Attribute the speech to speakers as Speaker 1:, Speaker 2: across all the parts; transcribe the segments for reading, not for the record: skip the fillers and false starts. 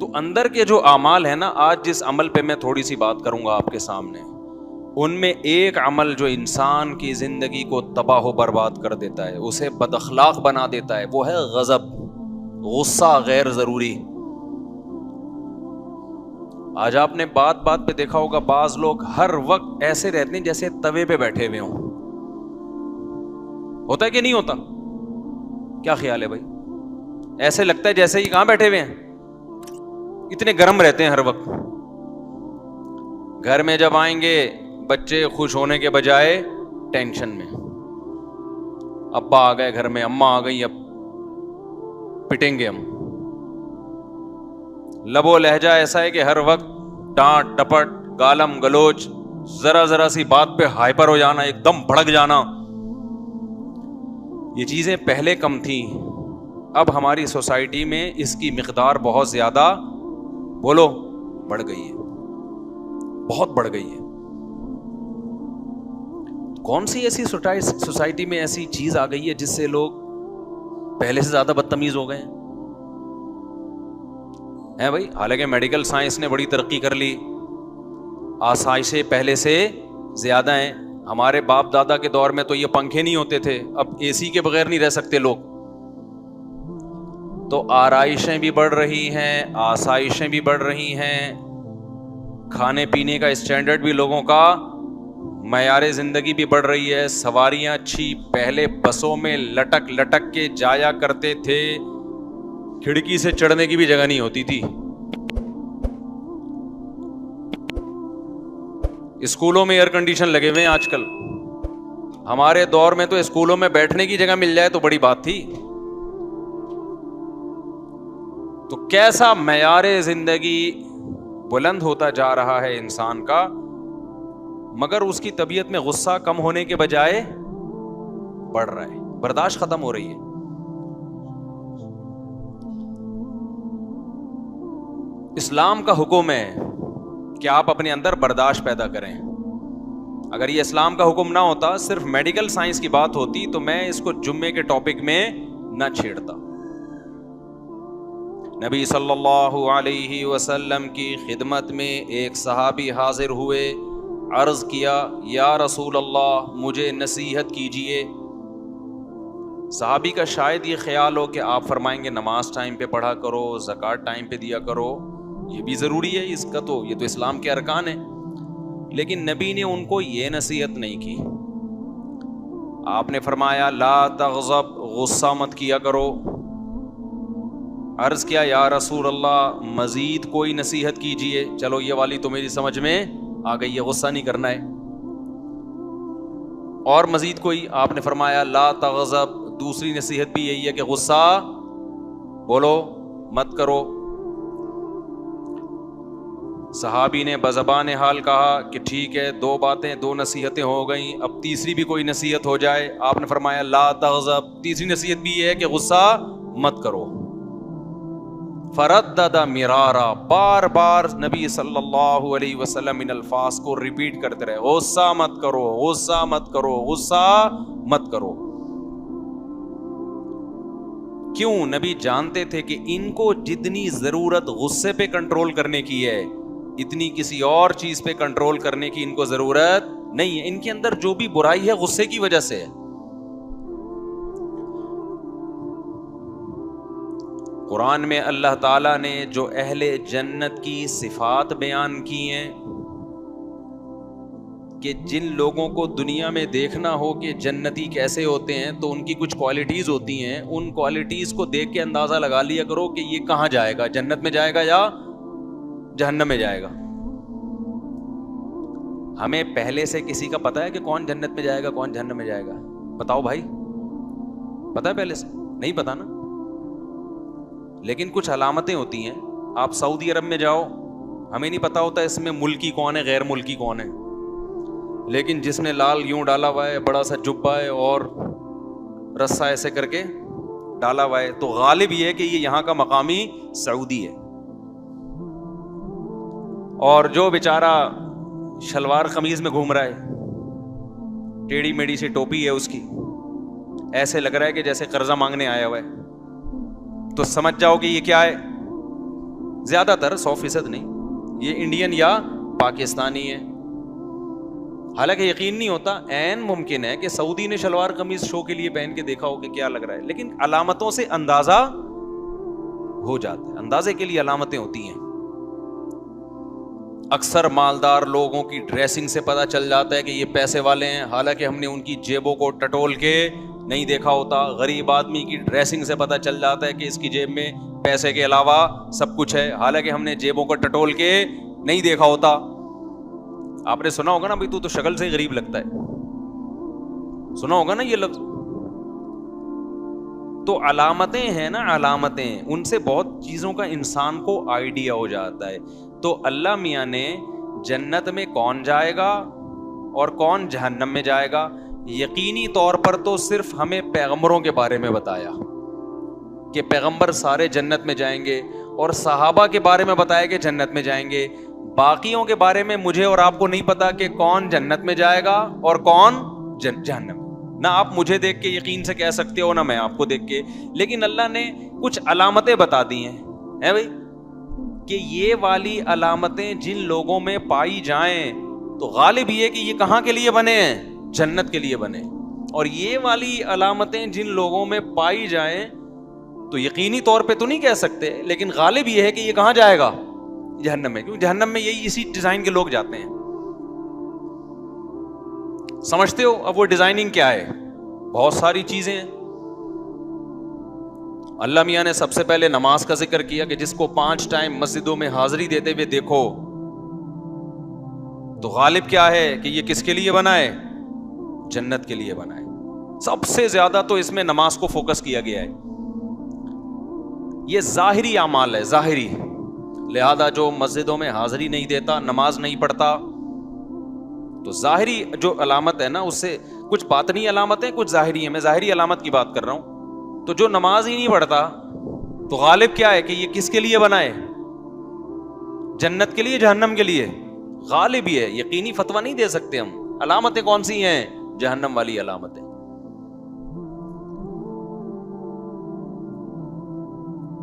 Speaker 1: تو اندر کے جو اعمال ہیں نا، آج جس عمل پہ میں تھوڑی سی بات کروں گا آپ کے سامنے، ان میں ایک عمل جو انسان کی زندگی کو تباہ و برباد کر دیتا ہے، اسے بد اخلاق بنا دیتا ہے، وہ ہے غضب، غصہ غیر ضروری. آج آپ نے بات بات پہ دیکھا ہوگا بعض لوگ ہر وقت ایسے رہتے ہیں جیسے توے پہ بیٹھے ہوئے ہوں. ہوتا ہے کہ نہیں ہوتا؟ کیا خیال ہے بھائی؟ ایسے لگتا ہے جیسے ہی کہاں بیٹھے ہوئے ہیں، اتنے گرم رہتے ہیں ہر وقت. گھر میں جب آئیں گے بچے خوش ہونے کے بجائے ٹینشن میں. ابا آ گئے گھر میں، اماں آ گئی، اب پٹیں گے ہم. لب و لہجہ ایسا ہے کہ ہر وقت ڈانٹ ڈپٹ، گالم گلوچ، ذرا ذرا سی بات پہ ہائپر ہو جانا، ایک دم بھڑک جانا. یہ چیزیں پہلے کم تھیں، اب ہماری سوسائٹی میں اس کی مقدار بہت زیادہ بولو بڑھ گئی ہے، بہت بڑھ گئی ہے. کون سی ایسی سوسائٹی میں ایسی چیز آ گئی ہے جس سے لوگ پہلے سے زیادہ بدتمیز ہو گئے ہیں بھائی؟ حالانکہ میڈیکل سائنس نے بڑی ترقی کر لی، آسائشیں پہلے سے زیادہ ہیں. ہمارے باپ دادا کے دور میں تو یہ پنکھے نہیں ہوتے تھے، اب اے سی کے بغیر نہیں رہ سکتے لوگ. تو آرائشیں بھی بڑھ رہی ہیں، آسائشیں بھی بڑھ رہی ہیں، کھانے پینے کا اسٹینڈرڈ بھی لوگوں کا، معیار زندگی بھی بڑھ رہی ہے. سواریاں اچھی، پہلے بسوں میں لٹک لٹک کے جایا کرتے تھے، کھڑکی سے چڑھنے کی بھی جگہ نہیں ہوتی تھی. اسکولوں میں ایئر کنڈیشن لگے ہوئے ہیں آج کل. ہمارے دور میں تو اسکولوں میں بیٹھنے کی جگہ مل جائے تو بڑی بات تھی. تو کیسا معیار زندگی بلند ہوتا جا رہا ہے انسان کا، مگر اس کی طبیعت میں غصہ کم ہونے کے بجائے بڑھ رہا ہے، برداشت ختم ہو رہی ہے. اسلام کا حکم ہے کہ آپ اپنے اندر برداشت پیدا کریں. اگر یہ اسلام کا حکم نہ ہوتا، صرف میڈیکل سائنس کی بات ہوتی، تو میں اس کو جمعے کے ٹاپک میں نہ چھیڑتا. نبی صلی اللہ علیہ وسلم کی خدمت میں ایک صحابی حاضر ہوئے، عرض کیا یا رسول اللہ مجھے نصیحت کیجئے. صحابی کا شاید یہ خیال ہو کہ آپ فرمائیں گے نماز ٹائم پہ پڑھا کرو، زکوٰۃ ٹائم پہ دیا کرو، یہ بھی ضروری ہے، اس کا تو یہ تو اسلام کے ارکان ہیں. لیکن نبی نے ان کو یہ نصیحت نہیں کی. آپ نے فرمایا لا تغضب، غصہ مت کیا کرو. عرض کیا یا رسول اللہ مزید کوئی نصیحت کیجئے. چلو یہ والی تو میری سمجھ میں آ گئی ہے، غصہ نہیں کرنا ہے. اور مزید کوئی؟ آپ نے فرمایا لا تغضب، دوسری نصیحت بھی یہی ہے کہ غصہ بولو مت کرو. صحابی نے بزبان حال کہا کہ ٹھیک ہے، دو باتیں، دو نصیحتیں ہو گئیں، اب تیسری بھی کوئی نصیحت ہو جائے. آپ نے فرمایا لا تغضب، تیسری نصیحت بھی یہ ہے کہ غصہ مت کرو. فردد مرارا، بار بار نبی صلی اللہ علیہ وسلم ان الفاظ کو ریپیٹ کرتے رہے، غصہ مت کرو، غصہ مت کرو، غصہ مت کرو. کیوں؟ نبی جانتے تھے کہ ان کو جتنی ضرورت غصے پہ کنٹرول کرنے کی ہے، اتنی کسی اور چیز پہ کنٹرول کرنے کی ان کو ضرورت نہیں ہے. ان کے اندر جو بھی برائی ہے غصے کی وجہ سے ہے. قرآن میں اللہ تعالیٰ نے جو اہل جنت کی صفات بیان کی ہیں کہ جن لوگوں کو دنیا میں دیکھنا ہو کہ جنتی کیسے ہوتے ہیں تو ان کی کچھ کوالٹیز ہوتی ہیں، ان کوالٹیز کو دیکھ کے اندازہ لگا لیا کرو کہ یہ کہاں جائے گا، جنت میں جائے گا یا جہنم میں جائے گا. ہمیں پہلے سے کسی کا پتا ہے کہ کون جنت میں جائے گا کون جہنم میں جائے گا؟ بتاؤ بھائی، پتا ہے پہلے سے؟ نہیں پتا نا. لیکن کچھ علامتیں ہوتی ہیں. آپ سعودی عرب میں جاؤ، ہمیں نہیں پتا ہوتا اس میں ملکی کون ہے غیر ملکی کون ہے، لیکن جس نے لال یوں ڈالا ہوا ہے، بڑا سا جبہ ہے اور رسہ ایسے کر کے ڈالا ہوا ہے، تو غالب یہ ہے کہ یہ یہاں کا مقامی سعودی ہے. اور جو بیچارہ شلوار قمیض میں گھوم رہا ہے، ٹیڑھی میڑھی سی ٹوپی ہے اس کی، ایسے لگ رہا ہے کہ جیسے قرضہ مانگنے آیا ہوا ہے، تو سمجھ جاؤ کہ یہ کیا ہے، زیادہ تر 100% نہیں, یہ انڈین یا پاکستانی ہے. حالانکہ یقین نہیں ہوتا, عین ممکن ہے کہ سعودی نے شلوار قمیض شو کے لیے پہن کے دیکھا ہو کہ کیا لگ رہا ہے, لیکن علامتوں سے اندازہ ہو جاتا ہے, اندازے کے لیے علامتیں ہوتی ہیں. اکثر مالدار لوگوں کی ڈریسنگ سے پتہ چل جاتا ہے کہ یہ پیسے والے ہیں, حالانکہ ہم نے ان کی جیبوں کو ٹٹول کے نہیں دیکھا ہوتا. غریب آدمی کی ڈریسنگ سے پتہ چل جاتا ہے کہ اس کی جیب میں پیسے کے علاوہ سب کچھ ہے, حالانکہ ہم نے جیبوں کو ٹٹول کے نہیں دیکھا ہوتا. آپ نے سنا ہوگا نا, بھائی تو شکل سے غریب لگتا ہے, سنا ہوگا نا یہ لفظ. تو علامتیں ہیں نا, علامتیں, ان سے بہت چیزوں کا انسان کو آئیڈیا ہو جاتا ہے. تو اللہ میاں نے جنت میں کون جائے گا اور کون جہنم میں جائے گا, یقینی طور پر تو صرف ہمیں پیغمبروں کے بارے میں بتایا کہ پیغمبر سارے جنت میں جائیں گے, اور صحابہ کے بارے میں بتایا کہ جنت میں جائیں گے. باقیوں کے بارے میں مجھے اور آپ کو نہیں پتا کہ کون جنت میں جائے گا اور کون جہنم. نہ آپ مجھے دیکھ کے یقین سے کہہ سکتے ہو, نہ میں آپ کو دیکھ کے, لیکن اللہ نے کچھ علامتیں بتا دی ہیں بھائی, کہ یہ والی علامتیں جن لوگوں میں پائی جائیں تو غالب یہ کہ یہ کہاں کے لیے بنے ہیں, جنت کے لیے بنے. اور یہ والی علامتیں جن لوگوں میں پائی جائیں تو یقینی طور پہ تو نہیں کہہ سکتے, لیکن غالب یہ ہے کہ یہ کہاں جائے گا, جہنم میں. کیونکہ جہنم میں یہی اسی ڈیزائن کے لوگ جاتے ہیں. سمجھتے ہو اب وہ ڈیزائننگ کیا ہے؟ بہت ساری چیزیں ہیں. اللہ میاں نے سب سے پہلے نماز کا ذکر کیا کہ جس کو 5 ٹائم مسجدوں میں حاضری دیتے ہوئے دیکھو, تو غالب کیا ہے کہ یہ کس کے لیے بنا ہے, جنت کے لیے بنا ہے. سب سے زیادہ تو اس میں نماز کو فوکس کیا گیا ہے. یہ ظاہری اعمال ہے, ظاہری. لہذا جو مسجدوں میں حاضری نہیں دیتا, نماز نہیں پڑھتا, تو ظاہری جو علامت ہے نا, اس سے کچھ باطنی علامتیں, کچھ ظاہری ہیں. میں ظاہری علامت کی بات کر رہا ہوں. تو جو نماز ہی نہیں پڑھتا تو غالب کیا ہے کہ یہ کس کے لیے بنا ہے, جنت کے لیے, جہنم کے لیے. غالب ہی ہے, یقینی فتویٰ نہیں دے سکتے ہم. علامتیں کون سی ہیں, جہنم والی علامتیں.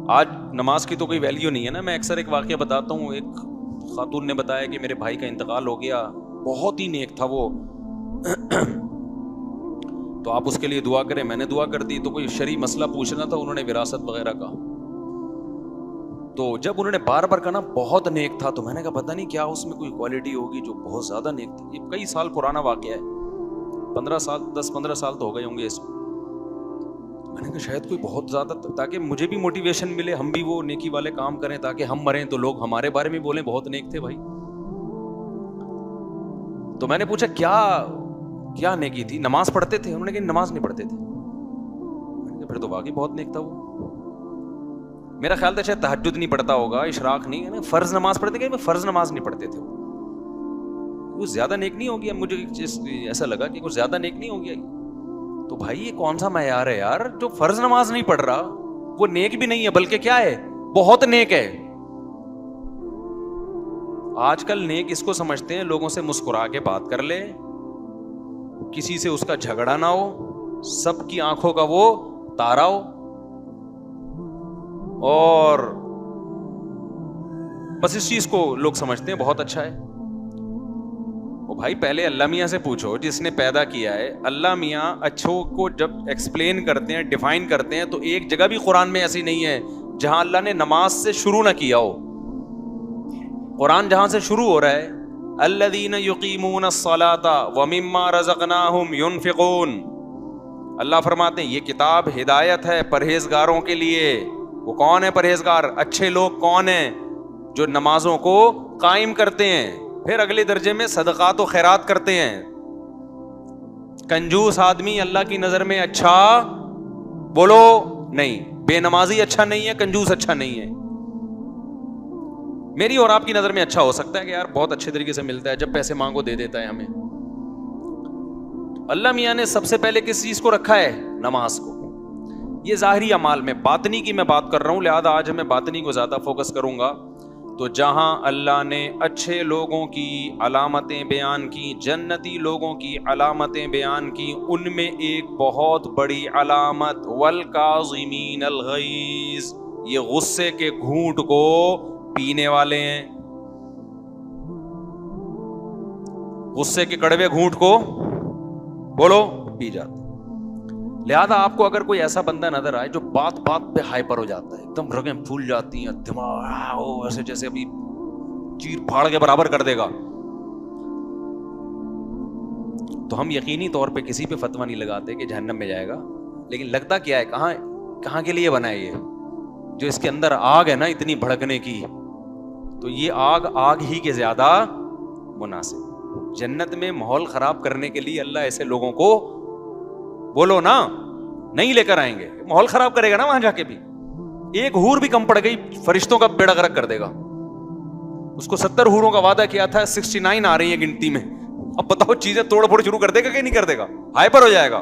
Speaker 1: آج نماز کی تو کوئی ویلیو نہیں ہے نا. میں اکثر ایک واقعہ بتاتا ہوں. ایک خاتون نے بتایا کہ میرے بھائی کا انتقال ہو گیا, بہت ہی نیک تھا وہ, تو آپ اس کے لیے دعا کریں. میں نے دعا کر دی. تو کوئی شرعی مسئلہ پوچھنا تھا, انہوں نے وراثت وغیرہ کا. تو جب انہوں نے بار بار کہا نا بہت نیک تھا, تو میں نے کہا پتہ نہیں کیا اس میں کوئی کوالٹی ہوگی جو بہت زیادہ نیک تھی. یہ کئی سال پرانا واقعہ ہے, 10-15 سال تو ہو گئے ہوں گے اس میں. میں نے کہا شاید کوئی بہت زیادہ, تاکہ مجھے بھی موٹیویشن ملے, ہم بھی وہ نیکی والے کام کریں, تاکہ ہم مریں تو لوگ ہمارے بارے میں بولیں بہت نیک تھے بھائی. تو میں نے پوچھا کیا نیکی تھی, نماز پڑھتے تھے؟ انہوں نے کہا نماز نہیں پڑھتے تھے. میں نے کہا پھر تو واقعی بہت نیک تھا وہ. میرا خیال تھا شاید تہجد نہیں پڑھتا ہوگا, اشراق نہیں ہے نا, فرض نماز پڑھتے کہ فرض نماز نہیں پڑھتے تھے. وہ زیادہ نیک نہیں ہو گیا. مجھے ایسا لگا کہ کچھ زیادہ نیک نہیں ہو گیا. تو بھائی یہ کون سا معیار ہے یار, جو فرض نماز نہیں پڑھ رہا وہ نیک بھی نہیں ہے, بلکہ کیا ہے, بہت نیک ہے. آج کل نیک اس کو سمجھتے ہیں لوگوں سے مسکرا کے بات کر لے, کسی سے اس کا جھگڑا نہ ہو, سب کی آنکھوں کا وہ تارا ہو, اور بس اس چیز کو لوگ سمجھتے ہیں بہت اچھا ہے. وہ بھائی پہلے اللہ میاں سے پوچھو جس نے پیدا کیا ہے. اللہ میاں اچھوں کو جب ایکسپلین کرتے ہیں, ڈیفائن کرتے ہیں, تو ایک جگہ بھی قرآن میں ایسی نہیں ہے جہاں اللہ نے نماز سے شروع نہ کیا ہو. قرآن جہاں سے شروع ہو رہا ہے, الذین یقیمون الصلاۃ ومما رزقناہم ینفقون. اللہ فرماتے ہیں یہ کتاب ہدایت ہے پرہیزگاروں کے لیے. وہ کون ہے پرہیزگار؟ اچھے لوگ کون ہیں؟ جو نمازوں کو قائم کرتے ہیں, پھر اگلے درجے میں صدقات و خیرات کرتے ہیں. کنجوس آدمی اللہ کی نظر میں اچھا بولو نہیں, بے نمازی اچھا نہیں ہے, کنجوس اچھا نہیں ہے. میری اور آپ کی نظر میں اچھا ہو سکتا ہے کہ یار بہت اچھے طریقے سے ملتا ہے, جب پیسے مانگو دے دیتا ہے ہمیں. اللہ میاں نے سب سے پہلے کس چیز کو رکھا ہے؟ نماز کو. یہ ظاہری اعمال میں, باطنی کی میں بات کر رہا ہوں, لہذا آج میں باطنی کو زیادہ فوکس کروں گا. تو جہاں اللہ نے اچھے لوگوں کی علامتیں بیان کی, جنتی لوگوں کی علامتیں بیان کی, ان میں ایک بہت بڑی علامت والکاظمین الغیظ, یہ غصے کے گھونٹ کو پینے والے ہیں, غصے کے کڑوے گھونٹ کو بولو پی جاتے. لہذا آپ کو اگر کوئی ایسا بندہ نظر آئے جو بات بات پہ ہائپر ہو جاتا ہے, ایک دم رگیں پھول جاتی ہیں, دماغ ایسے جیسے ابھی چیر پھاڑ کے برابر کر دے گا, تو ہم یقینی طور پہ کسی پہ فتویٰ نہیں لگاتے کہ جہنم میں جائے گا. لیکن لگتا کیا ہے, کہاں کے لیے بنا ہے یہ, جو اس کے اندر آگ ہے نا اتنی بھڑکنے کی, تو یہ آگ ہی کے زیادہ مناسب. جنت میں ماحول خراب کرنے کے لیے اللہ ایسے لوگوں کو بولو نا نہیں لے کر آئیں گے. ماحول خراب کرے گا نا وہاں جا کے بھی, ایک حور بھی کم پڑ گئی فرشتوں کا بیڑا غرق کر دے گا. اس کو 70 حوروں کا وعدہ کیا تھا, 69 آ رہی ہیں گنتی میں. اب بتاؤ چیزیں توڑ پھوڑ شروع کر دے گا کہ نہیں کر دے گا, ہائپر ہو جائے گا.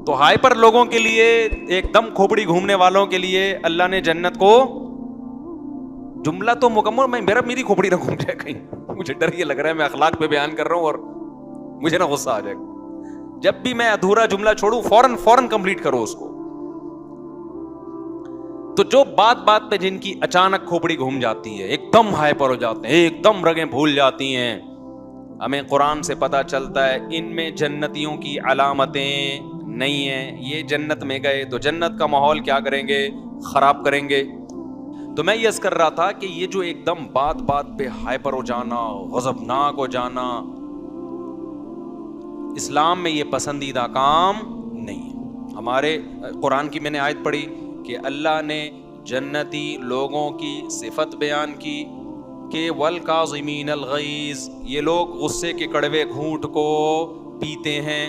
Speaker 1: تو ہائپر لوگوں کے لیے, ایک دم کھوپڑی گھومنے والوں کے لیے اللہ نے جنت کو, جملہ تو مکمل, میری کھوپڑی نہ گھوم جائے کہیں, مجھے ڈر یہ لگ رہا ہے میں اخلاق پہ بیان کر رہا ہوں اور مجھے نہ غصہ آ جائے گا. جب بھی میں ادھورا جملہ چھوڑوں فوراً کمپلیٹ کرو اس کو. تو جو بات پہ جن کی اچانک کھوپڑی گھوم جاتی ہے, ایک دم ہائپر ہو جاتے ہیں, ایک دم رگیں بھول جاتی ہیں, ہمیں قرآن سے پتا چلتا ہے ان میں جنتیوں کی علامتیں نہیں ہیں. یہ جنت میں گئے تو جنت کا ماحول کیا کریں گے, خراب کریں گے. تو میں یہ عرض کر رہا تھا کہ یہ جو ایک دم بات پہ ہائپر ہو جانا, غضبناک ہو جانا, اسلام میں یہ پسندیدہ کام نہیں ہے. ہمارے قرآن کی میں نے آیت پڑھی کہ اللہ نے جنتی لوگوں کی صفت بیان کی کہ والکاظمین الغیظ, یہ لوگ غصے کے کڑوے گھونٹ کو پیتے ہیں.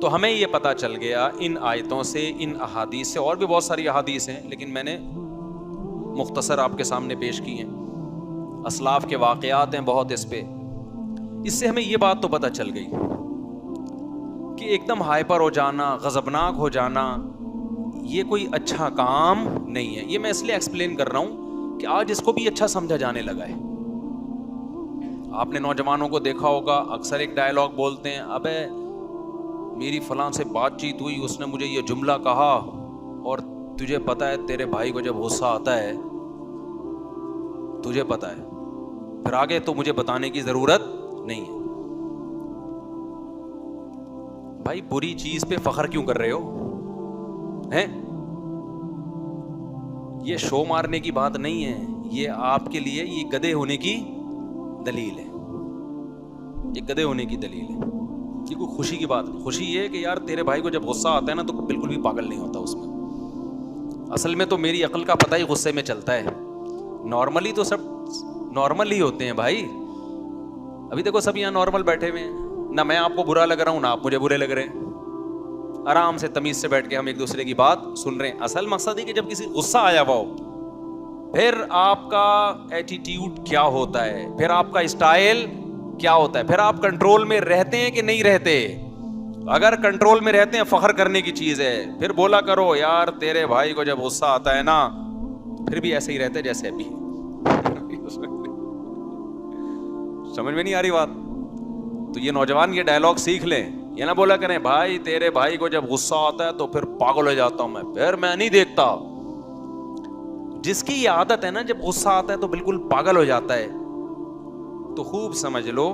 Speaker 1: تو ہمیں یہ پتا چل گیا ان آیتوں سے, ان احادیث سے, اور بھی بہت ساری احادیث ہیں لیکن میں نے مختصر آپ کے سامنے پیش کی ہیں, اسلاف کے واقعات ہیں بہت اس پہ. اس سے ہمیں یہ بات تو پتہ چل گئی کہ ایک دم ہائپر ہو جانا, غضبناک ہو جانا, یہ کوئی اچھا کام نہیں ہے. یہ میں اس لیے ایکسپلین کر رہا ہوں کہ آج اس کو بھی اچھا سمجھا جانے لگا ہے. آپ نے نوجوانوں کو دیکھا ہوگا, اکثر ایک ڈائلاگ بولتے ہیں, ابے میری فلاں سے بات چیت ہوئی, اس نے مجھے یہ جملہ کہا, اور تجھے پتا ہے تیرے بھائی کو جب غصہ آتا ہے, تجھے پتا ہے, پھر آگے تو مجھے بتانے کی ضرورت نہیں ہے. بھائی بری چیز پہ فخر کیوں کر رہے ہو ہیں؟ یہ شو مارنے کی بات نہیں ہے, یہ آپ کے لیے یہ گدھے ہونے کی دلیل ہے, یہ گدھے ہونے کی دلیل ہے. یہ کوئی خوشی کی بات نہیں. خوشی یہ ہے کہ یار تیرے بھائی کو جب غصہ آتا ہے نا تو بالکل بھی پاگل نہیں ہوتا اس میں. اصل میں تو میری عقل کا پتہ ہی غصے میں چلتا ہے. نارملی تو سب نارمل ہی ہوتے ہیں بھائی. ابھی دیکھو سب یہاں نارمل بیٹھے ہوئے ہیں, نہ میں آپ کو برا لگ رہا ہوں نہ آپ مجھے برے لگ رہے ہیں. آرام سے تمیز سے بیٹھ کے ہم ایک دوسرے کی بات سن رہے ہیں. اصل مقصد ہے کہ جب کسی غصہ آیا ہوا ہو, پھر آپ کا ایٹیٹیوڈ کیا ہوتا ہے, پھر آپ کا اسٹائل کیا ہوتا ہے, پھر آپ کنٹرول میں رہتے ہیں کہ نہیں رہتے. اگر کنٹرول میں رہتے ہیں فخر کرنے کی چیز ہے. پھر بولا کرو یار تیرے بھائی کو جب غصہ آتا ہے نا, پھر بھی ایسے ہی رہتے جیسے ابھی. سمجھ میں نہیں آ رہی بات؟ تو یہ نوجوان یہ ڈائلاگ سیکھ لیں, یہ نہ بولا کریں بھائی تیرے بھائی کو جب غصہ آتا ہے تو پھر پاگل ہو جاتا ہوں میں, پھر میں نہیں دیکھتا. جس کی یہ عادت ہے نا جب غصہ آتا ہے تو بالکل پاگل ہو جاتا ہے, تو خوب سمجھ لو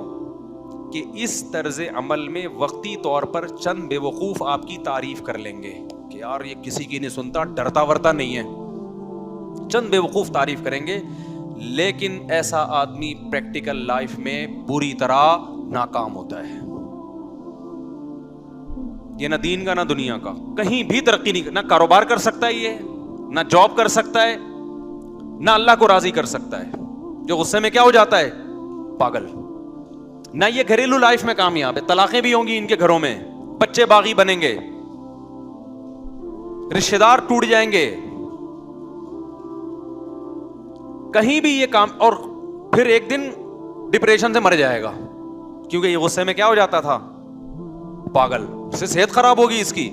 Speaker 1: کہ اس طرز عمل میں وقتی طور پر چند بے وقوف آپ کی تعریف کر لیں گے کہ یار یہ کسی کی نہیں سنتا, ڈرتا ورتا نہیں ہے. چند بے وقوف تعریف کریں گے, لیکن ایسا آدمی پریکٹیکل لائف میں بری طرح ناکام ہوتا ہے. یہ نہ دین کا نہ دنیا کا, کہیں بھی ترقی نہیں, نہ کاروبار کر سکتا ہے, یہ نہ جاب کر سکتا ہے, نہ اللہ کو راضی کر سکتا ہے. جو غصے میں کیا ہو جاتا ہے, پاگل. نہ یہ گھریلو لائف میں کامیاب ہے, طلاقیں بھی ہوں گی ان کے گھروں میں, بچے باغی بنیں گے, رشتہ دار ٹوٹ جائیں گے, کہیں بھی یہ کام, اور پھر ایک دن ڈپریشن سے مر جائے گا کیونکہ یہ غصے میں کیا ہو جاتا تھا, پاگل. اس سے صحت خراب ہوگی اس کی.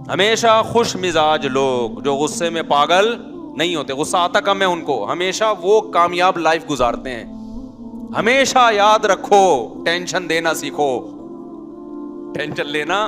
Speaker 1: ہمیشہ خوش مزاج لوگ جو غصے میں پاگل نہیں ہوتے, غصہ آتا کم ہے ان کو, ہمیشہ وہ کامیاب لائف گزارتے ہیں. ہمیشہ یاد رکھو, ٹینشن دینا سیکھو. ٹینشن لینا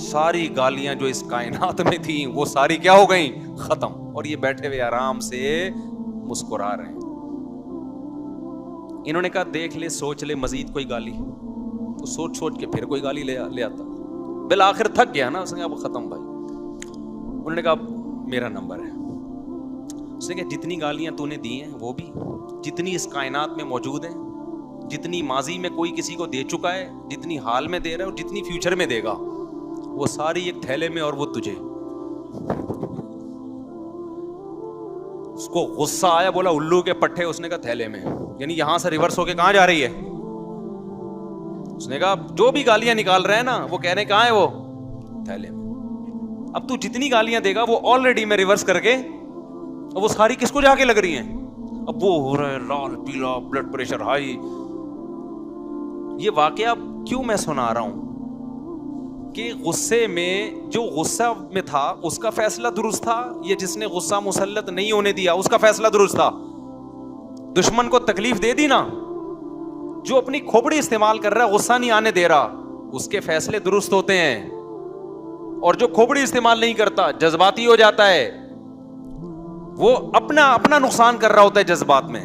Speaker 1: ساری گالیاں جو اس کائنات میں تھیں وہ ساری کیا ہو گئیں؟ ختم. اور یہ بیٹھے ہوئے آرام سے مسکرا رہے ہیں. انہوں نے کہا دیکھ لے, سوچ لے مزید کوئی گالی. تو سوچ کے پھر کوئی گالی لے آتا. بالآخر تھک گیا نا, اس نے کہا وہ ختم بھائی. انہوں نے کہا میرا نمبر ہے. اس نے کہا جتنی گالیاں تو نے دی ہیں وہ بھی, جتنی اس کائنات میں موجود ہیں, جتنی ماضی میں کوئی کسی کو دے چکا ہے, جتنی حال میں دے رہا ہے اور جتنی فیوچر میں دے گا, وہ ساری ایک تھیلے میں اور وہ تجھے. اس کو غصہ آیا, بولا الو کے پٹھے. اس نے کہا تھیلے میں, یعنی یہاں سے ریورس ہو کے کہاں جا رہی ہے؟ اس نے کہا جو بھی گالیاں نکال رہے ہیں نا وہ کہہ رہے ہیں کہاں ہے وہ؟ تھیلے میں. اب تو جتنی گالیاں دے گا وہ آلریڈی میں ریورس کر کے, وہ ساری کس کو جا کے لگ رہی ہیں؟ اب وہ ہو رہا ہے لال پیلا, بلڈ پریشر ہائی. یہ واقعہ کیوں میں سنا رہا ہوں کہ غصے میں, جو غصہ میں تھا اس کا فیصلہ درست تھا, یہ جس نے غصہ مسلط نہیں ہونے دیا اس کا فیصلہ درست تھا. دشمن کو تکلیف دے دی نا, جو اپنی کھوپڑی استعمال کر رہا ہے, غصہ نہیں آنے دے رہا, اس کے فیصلے درست ہوتے ہیں. اور جو کھوپڑی استعمال نہیں کرتا, جذباتی ہو جاتا ہے, وہ اپنا نقصان کر رہا ہوتا ہے جذبات میں.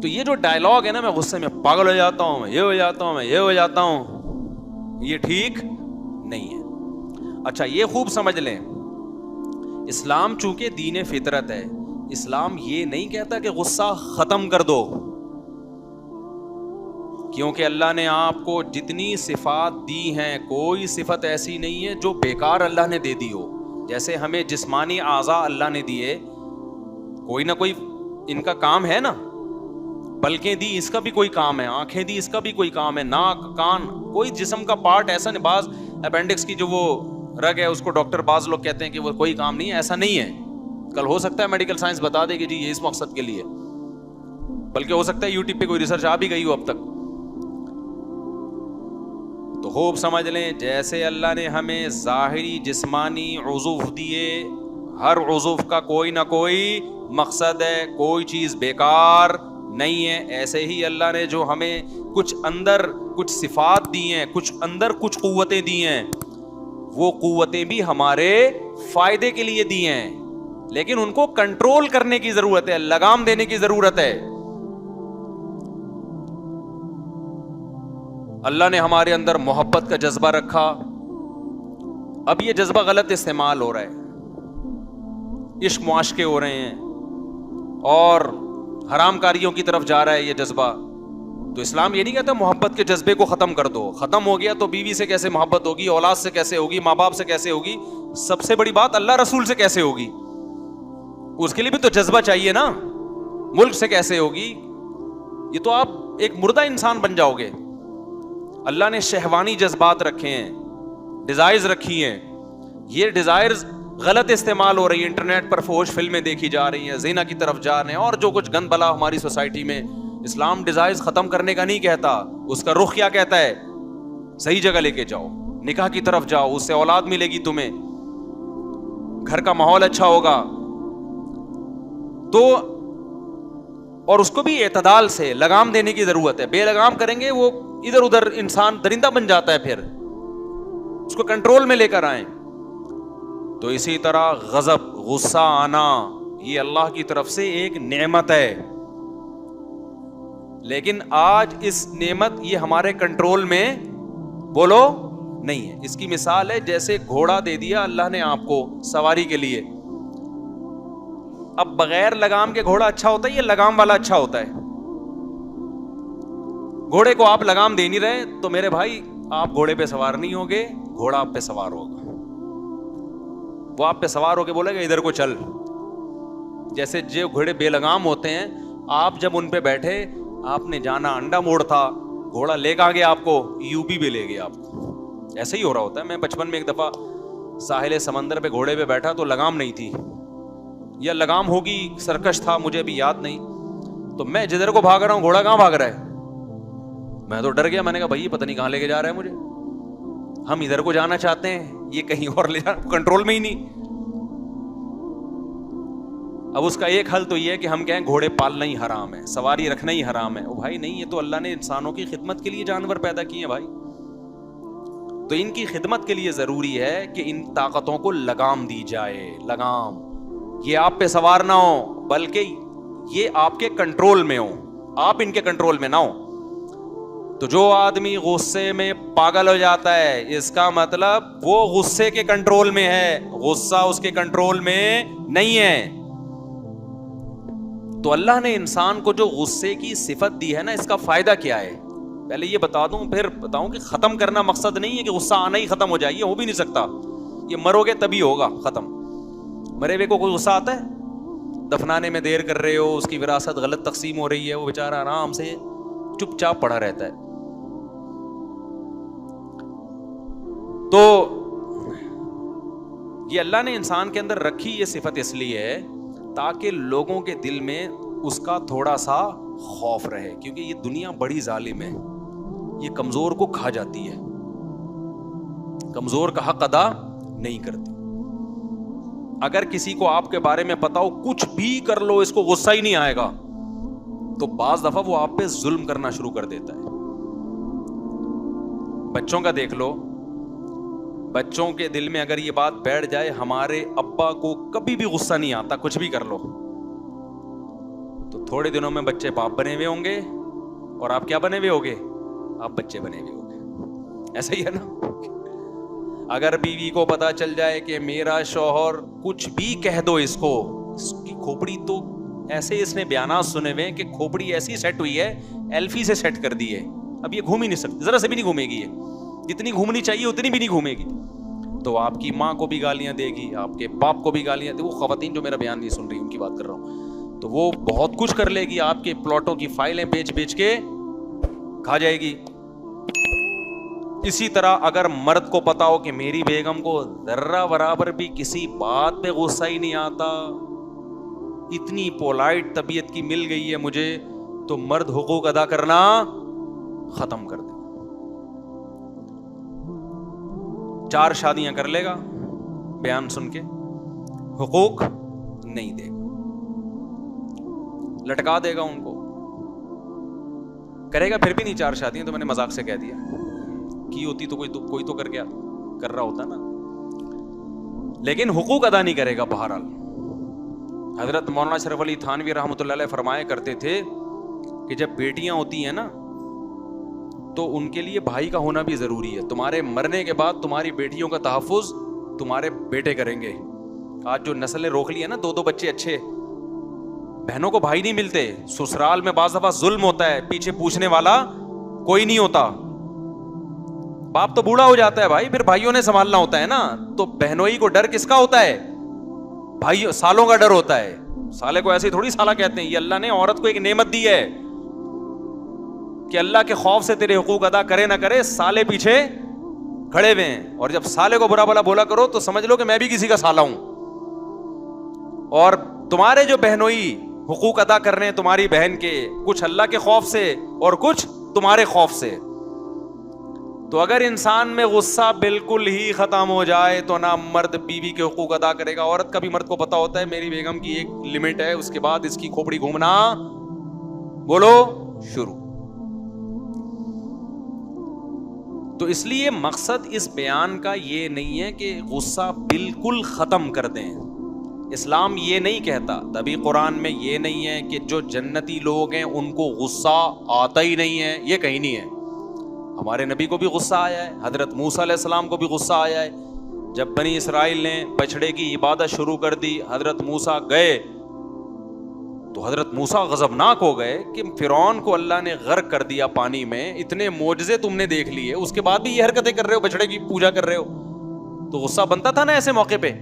Speaker 1: تو یہ جو ڈائلاگ ہے نا, میں غصے میں پاگل ہو جاتا ہوں, میں یہ ہو جاتا ہوں, میں یہ ہو جاتا ہوں, یہ ٹھیک نہیں ہے. اچھا یہ خوب سمجھ لیں, اسلام چونکہ دین فطرت ہے, اسلام یہ نہیں کہتا کہ غصہ ختم کر دو, کیونکہ اللہ نے آپ کو جتنی صفات دی ہیں کوئی صفت ایسی نہیں ہے جو بیکار اللہ نے دے دی ہو. جیسے ہمیں جسمانی اعضاء اللہ نے دیے, کوئی نہ کوئی ان کا کام ہے نا. پلکیں دی, اس کا بھی کوئی کام ہے. آنکھیں دی, اس کا بھی کوئی کام ہے. ناک, کان, کوئی جسم کا پارٹ ایسا نہیں. بعض اپینڈکس کی جو وہ رگ ہے اس کو ڈاکٹر بعض لوگ کہتے ہیں کہ وہ کوئی کام نہیں ہے, ایسا نہیں ہے. کل ہو سکتا ہے میڈیکل سائنس بتا دے کہ جی یہ اس مقصد کے لیے, بلکہ ہو سکتا ہے یوٹیوب پہ کوئی ریسرچ آ بھی گئی ہو اب تک. تو خوب سمجھ لیں, جیسے اللہ نے ہمیں ظاہری جسمانی عضو دیے, ہر عضو کا کوئی نہ کوئی مقصد ہے, کوئی چیز بیکار نہیں ہے. ایسے ہی اللہ نے جو ہمیں کچھ اندر کچھ صفات دی ہیں, کچھ اندر کچھ قوتیں دی ہیں, وہ قوتیں بھی ہمارے فائدے کے لیے دی ہیں, لیکن ان کو کنٹرول کرنے کی ضرورت ہے, لگام دینے کی ضرورت ہے. اللہ نے ہمارے اندر محبت کا جذبہ رکھا, اب یہ جذبہ غلط استعمال ہو رہا ہے, عشق معاشقے ہو رہے ہیں اور حرام کاریوں کی طرف جا رہا ہے یہ جذبہ. تو اسلام یہ نہیں کہتا محبت کے جذبے کو ختم کر دو. ختم ہو گیا تو بیوی سے کیسے محبت ہوگی, اولاد سے کیسے ہوگی, ماں باپ سے کیسے ہوگی, سب سے بڑی بات اللہ رسول سے کیسے ہوگی, اس کے لیے بھی تو جذبہ چاہیے نا. ملک سے کیسے ہوگی, یہ تو آپ ایک مردہ انسان بن جاؤ گے. اللہ نے شہوانی جذبات رکھے ہیں, ڈیزائرز رکھی ہیں, یہ ڈیزائرز غلط استعمال ہو رہی ہیں. انٹرنیٹ پر فحش فلمیں دیکھی جا رہی ہیں, زنا کی طرف جا رہے ہیں, اور جو کچھ گند بلا ہماری سوسائٹی میں. اسلام ڈیزائرز ختم کرنے کا نہیں کہتا, اس کا رخ کیا کہتا ہے, صحیح جگہ لے کے جاؤ, نکاح کی طرف جاؤ, اس سے اولاد ملے گی تمہیں, گھر کا ماحول اچھا ہوگا. تو اور اس کو بھی اعتدال سے لگام دینے کی ضرورت ہے. بے لگام کریں گے وہ ادھر ادھر انسان درندہ بن جاتا ہے, پھر اس کو کنٹرول میں لے کر آئیں. تو اسی طرح غضب, غصہ آنا, یہ اللہ کی طرف سے ایک نعمت ہے, لیکن آج اس نعمت یہ ہمارے کنٹرول میں بولو نہیں ہے. اس کی مثال ہے جیسے گھوڑا دے دیا اللہ نے آپ کو سواری کے لیے. اب بغیر لگام کے گھوڑا اچھا ہوتا ہے یا لگام والا اچھا ہوتا ہے؟ گھوڑے کو آپ لگام دے نہیں رہے تو میرے بھائی آپ گھوڑے پہ سوار نہیں ہوگے, گھوڑا آپ پہ سوار ہوگا. وہ آپ پہ سوار ہو کے بولے گا ادھر کو چل. جیسے جو گھوڑے بے لگام ہوتے ہیں, آپ جب ان پہ بیٹھے, آپ نے جانا انڈا موڑ تھا, گھوڑا لے کے گیا آپ کو یو پی بھی لے گیا آپ کو. ایسے ہی ہو رہا ہوتا ہے. میں بچپن میں ایک دفعہ ساحل سمندر پہ گھوڑے پہ بیٹھا تو لگام نہیں تھی, یا لگام ہوگی, سرکش تھا, مجھے بھی یاد نہیں. تو میں جدھر کو بھاگ رہا ہوں گھوڑا کہاں بھاگ رہا ہے, میں تو ڈر گیا. میں نے کہا بھائی پتہ نہیں کہاں لے کے جا رہا ہے مجھے, ہم ادھر کو جانا چاہتے ہیں, یہ کہیں اور لے جا, کنٹرول میں ہی نہیں. اب اس کا ایک حل تو یہ ہے کہ ہم کہیں گھوڑے پالنا ہی حرام ہے, سواری رکھنا ہی حرام ہے. او بھائی نہیں, یہ تو اللہ نے انسانوں کی خدمت کے لیے جانور پیدا کیے ہیں بھائی, تو ان کی خدمت کے لیے ضروری ہے کہ ان طاقتوں کو لگام دی جائے. لگام, یہ آپ پہ سوار نہ ہو بلکہ یہ آپ کے کنٹرول میں ہو, آپ ان کے کنٹرول میں نہ ہو. تو جو آدمی غصے میں پاگل ہو جاتا ہے, اس کا مطلب وہ غصے کے کنٹرول میں ہے, غصہ اس کے کنٹرول میں نہیں ہے. تو اللہ نے انسان کو جو غصے کی صفت دی ہے نا, اس کا فائدہ کیا ہے پہلے یہ بتا دوں, پھر بتاؤں کہ ختم کرنا مقصد نہیں ہے کہ غصہ آنا ہی ختم ہو جائے, یہ ہو بھی نہیں سکتا. یہ مرو گے تبھی ہوگا ختم. مرے ہوئے کو کوئی غصہ آتا ہے؟ دفنانے میں دیر کر رہے ہو, اس کی وراثت غلط تقسیم ہو رہی ہے, وہ بیچارہ آرام سے چپ چاپ پڑا رہتا ہے. تو یہ اللہ نے انسان کے اندر رکھی یہ صفت اس لیے ہے تاکہ لوگوں کے دل میں اس کا تھوڑا سا خوف رہے, کیونکہ یہ دنیا بڑی ظالم ہے, یہ کمزور کو کھا جاتی ہے, کمزور کا حق ادا نہیں کرتی. اگر کسی کو آپ کے بارے میں پتا ہو کچھ بھی کر لو اس کو غصہ ہی نہیں آئے گا, تو بعض دفعہ وہ آپ پہ ظلم کرنا شروع کر دیتا ہے. بچوں کا دیکھ لو, بچوں کے دل میں اگر یہ بات بیٹھ جائے ہمارے ابا کو کبھی بھی غصہ نہیں آتا, کچھ بھی کر لو, تو تھوڑے دنوں میں بچے باپ بنے ہوئے ہوں گے اور آپ کیا بنے ہوئے ہوگے, آپ بچے بنے ہوئے ہوگے. ایسا ہی ہے نا. اگر بیوی کو پتا چل جائے کہ میرا شوہر کچھ بھی کہہ دو اس کو, اس کی کھوپڑی تو ایسے, اس نے بیانات سنے ہوئے کہ کھوپڑی ایسی سیٹ ہوئی ہے, ایلفی سے سیٹ کر دی ہے, اب یہ گھوم ہی نہیں سکتی, ذرا سے بھی نہیں گھومے گی, یہ جتنی گھومنی چاہیے اتنی بھی نہیں گھومے گی. تو آپ کی ماں کو بھی گالیاں دے گی, آپ کے باپ کو بھی گالیاں دے, وہ خواتین جو میرا بیان نہیں سن رہی ان کی بات کر رہا ہوں, تو وہ بہت کچھ کر لے گی, آپ کے پلاٹوں کی فائلیں بیچ بیچ کے کھا جائے گی. اسی طرح اگر مرد کو پتا ہو کہ میری بیگم کو ذرہ برابر بھی کسی بات پہ غصہ ہی نہیں آتا, اتنی پولائٹ طبیعت کی مل گئی ہے مجھے, تو مرد حقوق ادا کرنا ختم کر دے. 4 شادیاں کر لے گا بیان سن کے, حقوق نہیں دے گا, لٹکا دے گا ان کو, کرے گا پھر بھی نہیں 4 شادیاں. تو میں نے مذاق سے کہہ دیا, کی ہوتی تو کوئی تو کر رہا ہوتا نا, لیکن حقوق ادا نہیں کرے گا. بہرحال حضرت مولانا اشرف علی تھانوی رحمۃ اللہ علیہ فرمایا کرتے تھے کہ جب بیٹیاں ہوتی ہیں نا تو ان کے لیے بھائی کا ہونا بھی ضروری ہے. تمہارے مرنے کے بعد تمہاری بیٹیوں کا تحفظ تمہارے بیٹے کریں گے. آج جو نسلیں روک لی ہے نا, 2 بچے اچھے, بہنوں کو بھائی نہیں ملتے, سسرال میں بعض دفعہ ظلم ہوتا ہے, پیچھے پوچھنے والا کوئی نہیں ہوتا, باپ تو بوڑھا ہو جاتا ہے بھائی, پھر بھائیوں نے سنبھالنا ہوتا ہے نا. تو بہنوئی کو ڈر کس کا ہوتا ہے, بھائی سالوں کا ڈر ہوتا ہے. سالے کو ایسے تھوڑی سالہ کہتے ہیں, یہ اللہ نے عورت کو ایک نعمت دی ہے کہ اللہ کے خوف سے تیرے حقوق ادا کرے نہ کرے, سالے پیچھے کھڑے ہوئے ہیں. اور جب سالے کو برا بھلا بولا کرو تو سمجھ لو کہ میں بھی کسی کا سالہ ہوں. اور تمہارے جو بہنوئی حقوق ادا کر رہے ہیں تمہاری بہن کے, کچھ اللہ کے خوف سے اور کچھ تمہارے خوف سے. تو اگر انسان میں غصہ بالکل ہی ختم ہو جائے تو نہ مرد بیوی کے حقوق ادا کرے گا. عورت کا بھی مرد کو پتا ہوتا ہے میری بیگم کی ایک لمٹ ہے, اس کے بعد اس کی کھوپڑی گھومنا بولو شروع. تو اس لیے مقصد اس بیان کا یہ نہیں ہے کہ غصہ بالکل ختم کر دیں. اسلام یہ نہیں کہتا, تبھی قرآن میں یہ نہیں ہے کہ جو جنتی لوگ ہیں ان کو غصہ آتا ہی نہیں ہے, یہ کہیں نہیں ہے. ہمارے نبی کو بھی غصہ آیا ہے, حضرت موسیٰ علیہ السلام کو بھی غصہ آیا ہے. جب بنی اسرائیل نے بچڑے کی عبادت شروع کر دی, حضرت موسیٰ گئے تو حضرت موسیٰ غضبناک ہو گئے کہ فرعون کو اللہ نے غرق کر دیا پانی میں, اتنے معجزے تم نے دیکھ لیے, اس کے بعد بھی یہ حرکتیں کر رہے ہو, بچڑے کی پوجا کر رہے ہو. تو غصہ بنتا تھا نا ایسے موقع پہ,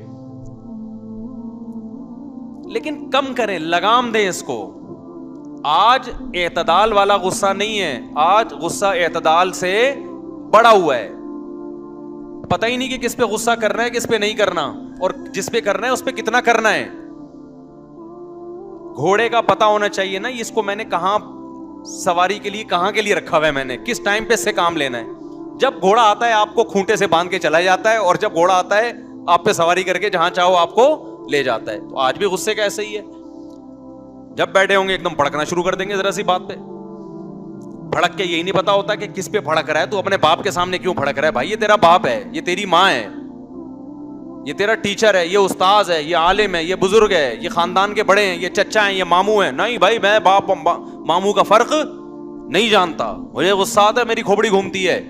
Speaker 1: لیکن کم کریں, لگام دیں اس کو. آج اعتدال والا غصہ نہیں ہے, آج غصہ اعتدال سے بڑا ہوا ہے. پتہ ہی نہیں کہ کس پہ غصہ کرنا ہے کس پہ نہیں کرنا, اور جس پہ کرنا ہے اس پہ کتنا کرنا ہے. گھوڑے کا پتہ ہونا چاہیے نا, اس کو میں نے کہاں سواری کے لیے کہاں کے لیے رکھا ہوا ہے, میں نے کس ٹائم پہ سے کام لینا ہے. جب گھوڑا آتا ہے آپ کو کھونٹے سے باندھ کے چلا جاتا ہے, اور جب گھوڑا آتا ہے آپ پہ سواری کر کے جہاں چاہو آپ کو لے جاتا ہے. تو آج بھی غصے کا ایسا ہی ہے. جب بیٹھے ہوں گے ایک دم بھڑکنا شروع کر دیں گے ذرا سی بات پہ. بھڑک کے یہی نہیں پتا ہوتا کہ کس پہ بھڑک رہا ہے. تو اپنے باپ کے سامنے کیوں بھڑک رہا ہے؟ بھائی یہ تیرا باپ ہے, یہ تیری ماں ہے, یہ تیرا ٹیچر ہے, یہ استاذ ہے, یہ عالم ہے, یہ بزرگ ہے, یہ خاندان کے بڑے ہیں, یہ چچا ہیں, یہ ماموں ہیں. نہیں بھائی, میں باپ ماموں کا فرق نہیں جانتا, مجھے غصہ آتا ہے, میری کھوپڑی گھومتی ہے.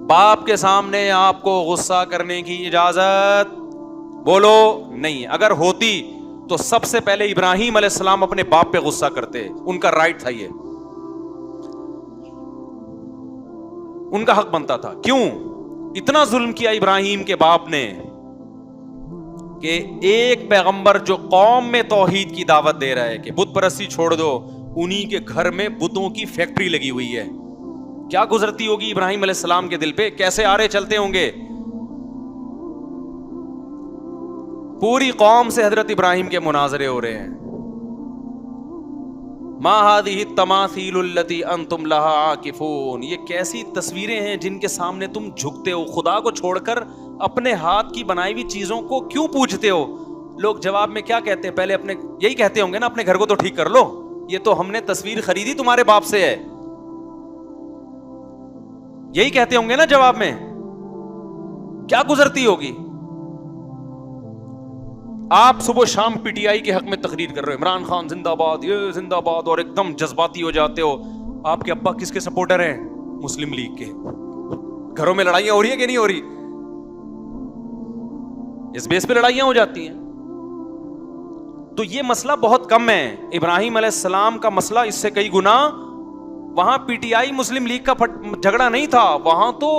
Speaker 1: باپ کے سامنے آپ کو غصہ کرنے کی اجازت بولو نہیں. اگر ہوتی تو سب سے پہلے ابراہیم علیہ السلام اپنے باپ پہ غصہ کرتے, ان کا رائٹ تھا, یہ ان کا حق بنتا تھا. کیوں اتنا ظلم کیا ابراہیم کے باپ نے کہ ایک پیغمبر جو قوم میں توحید کی دعوت دے رہا ہے کہ بت پرستی چھوڑ دو, انہی کے گھر میں بتوں کی فیکٹری لگی ہوئی ہے. کیا گزرتی ہوگی ابراہیم علیہ السلام کے دل پہ, کیسے آرے چلتے ہوں گے. پوری قوم سے حضرت ابراہیم کے مناظرے ہو رہے ہیں. ما هذه التماثيل التي انتم لها عاكفون, یہ کیسی تصویریں ہیں جن کے سامنے تم جھکتے ہو. خدا کو چھوڑ کر اپنے ہاتھ کی بنائی ہوئی چیزوں کو کیوں پوجتے ہو؟ لوگ جواب میں کیا کہتے ہیں؟ پہلے اپنے یہی کہتے ہوں گے نا, اپنے گھر کو تو ٹھیک کر لو, یہ تو ہم نے تصویر خریدی تمہارے باپ سے ہے. یہی کہتے ہوں گے نا جواب میں. کیا گزرتی ہوگی؟ آپ صبح شام پی ٹی آئی کے حق میں تقریر کر رہے ہو, عمران خان زندہ باد, یہ زندہ باد, اور ایک دم جذباتی ہو جاتے ہو. آپ کے ابا کس کے سپورٹر ہیں؟ مسلم لیگ کے. گھروں میں لڑائیاں ہو رہی ہیں کہ نہیں ہو رہی؟ اس بیس پہ لڑائیاں ہو جاتی ہیں. تو یہ مسئلہ بہت کم ہے. ابراہیم علیہ السلام کا مسئلہ اس سے کئی گنا, وہاں P T I Muslim league کا جھگڑا نہیں تھا. وہاں تو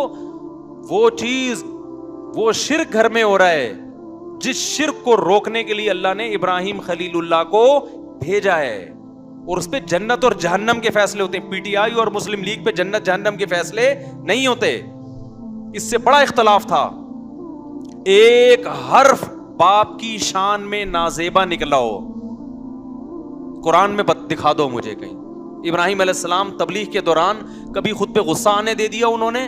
Speaker 1: وہ چیز, وہ شرک گھر میں ہو رہا ہے جس شرک کو روکنے کے لیے اللہ نے ابراہیم خلیل اللہ کو بھیجا ہے, اور اس پہ جنت اور جہنم کے فیصلے ہوتے ہیں. پی ٹی آئی اور مسلم لیگ پہ جنت جہنم کے فیصلے نہیں ہوتے. اس سے بڑا اختلاف تھا. ایک حرف باپ کی شان میں نازیبا نکلا ہو, قرآن میں دکھا دو مجھے کہیں. ابراہیم علیہ السلام تبلیغ کے دوران کبھی خود پہ غصہ آنے دے دیا انہوں نے,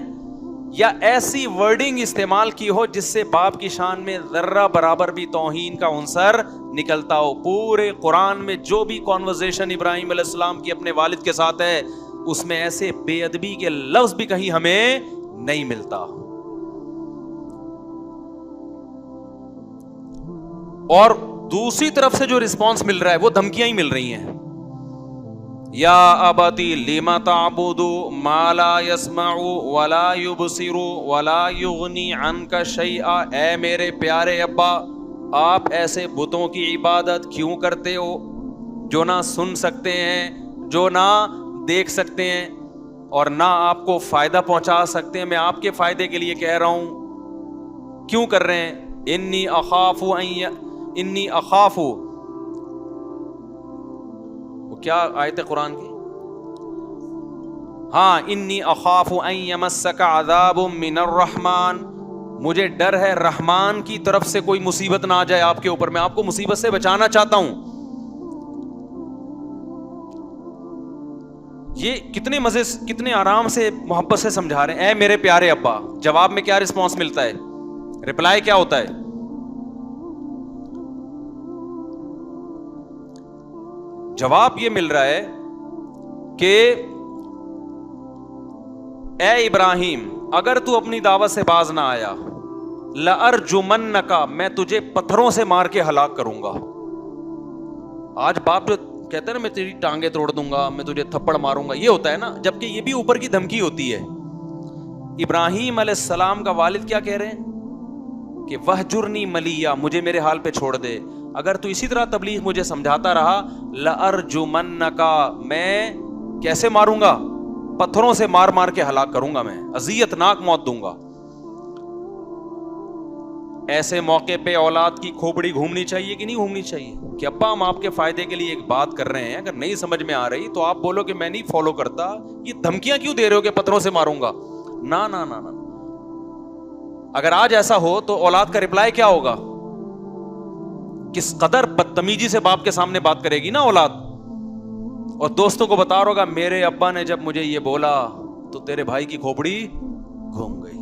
Speaker 1: یا ایسی ورڈنگ استعمال کی ہو جس سے باپ کی شان میں ذرہ برابر بھی توہین کا عنصر نکلتا ہو؟ پورے قرآن میں جو بھی کانورزیشن ابراہیم علیہ السلام کی اپنے والد کے ساتھ ہے, اس میں ایسے بے ادبی کے لفظ بھی کہیں ہمیں نہیں ملتا. اور دوسری طرف سے جو رسپانس مل رہا ہے وہ دھمکیاں ہی مل رہی ہیں. یا ابتی لما تعبد ما لا يسمع ولا يبصر ولا يغني عنك شيئا, اے میرے پیارے ابا, آپ ایسے بتوں کی عبادت کیوں کرتے ہو جو نہ سن سکتے ہیں, جو نہ دیکھ سکتے ہیں, اور نہ آپ کو فائدہ پہنچا سکتے ہیں؟ میں آپ کے فائدے کے لیے کہہ رہا ہوں. کیوں کر رہے ہیں؟ انی اخاف, کیا آیت قرآن کی؟ ہاں, انی اخاف ان یمسک عذاب من الرحمن, مجھے ڈر ہے رحمان کی طرف سے کوئی مصیبت نہ آ جائے آپ کے اوپر, میں آپ کو مصیبت سے بچانا چاہتا ہوں. یہ کتنے مزے, کتنے آرام سے, محبت سے سمجھا رہے ہیں, اے میرے پیارے ابا. جواب میں کیا رسپانس ملتا ہے؟ رپلائی کیا ہوتا ہے؟ جواب یہ مل رہا ہے کہ اے ابراہیم, اگر تو اپنی دعوت سے باز نہ آیا, لَأَرْجُمَنَّكَ, میں تجھے پتھروں سے مار کے ہلاک کروں گا. آج باپ جو کہتا ہے نا میں تیری ٹانگیں توڑ دوں گا, میں تجھے تھپڑ ماروں گا, یہ ہوتا ہے نا, جبکہ یہ بھی اوپر کی دھمکی ہوتی ہے. ابراہیم علیہ السلام کا والد کیا کہہ رہے ہیں کہ وَهْجُرْنِي مَلِيًّا, مجھے میرے حال پہ چھوڑ دے, اگر تو اسی طرح تبلیغ مجھے سمجھاتا رہا, لَأَرْجُمَنَّكَ, میں کیسے ماروں گا؟ پتھروں سے مار مار کے ہلاک کروں گا, میں اذیت ناک موت دوں گا. ایسے موقع پہ اولاد کی کھوپڑی گھومنی چاہیے کہ نہیں گھومنی چاہیے؟ کہ ابا ہم آپ کے فائدے کے لیے ایک بات کر رہے ہیں, اگر نہیں سمجھ میں آ رہی تو آپ بولو کہ میں نہیں فالو کرتا, یہ دھمکیاں کیوں دے رہے ہو کہ پتھروں سے ماروں گا؟ نا نا نا نا. اگر آج ایسا ہو تو اولاد کا رپلائی کیا ہوگا؟ کس قدر بدتمیزی سے باپ کے سامنے بات کرے گی نا اولاد, اور دوستوں کو بتا رہا ہوگا میرے ابا نے جب مجھے یہ بولا تو تیرے بھائی کی کھوپڑی گھوم گئی.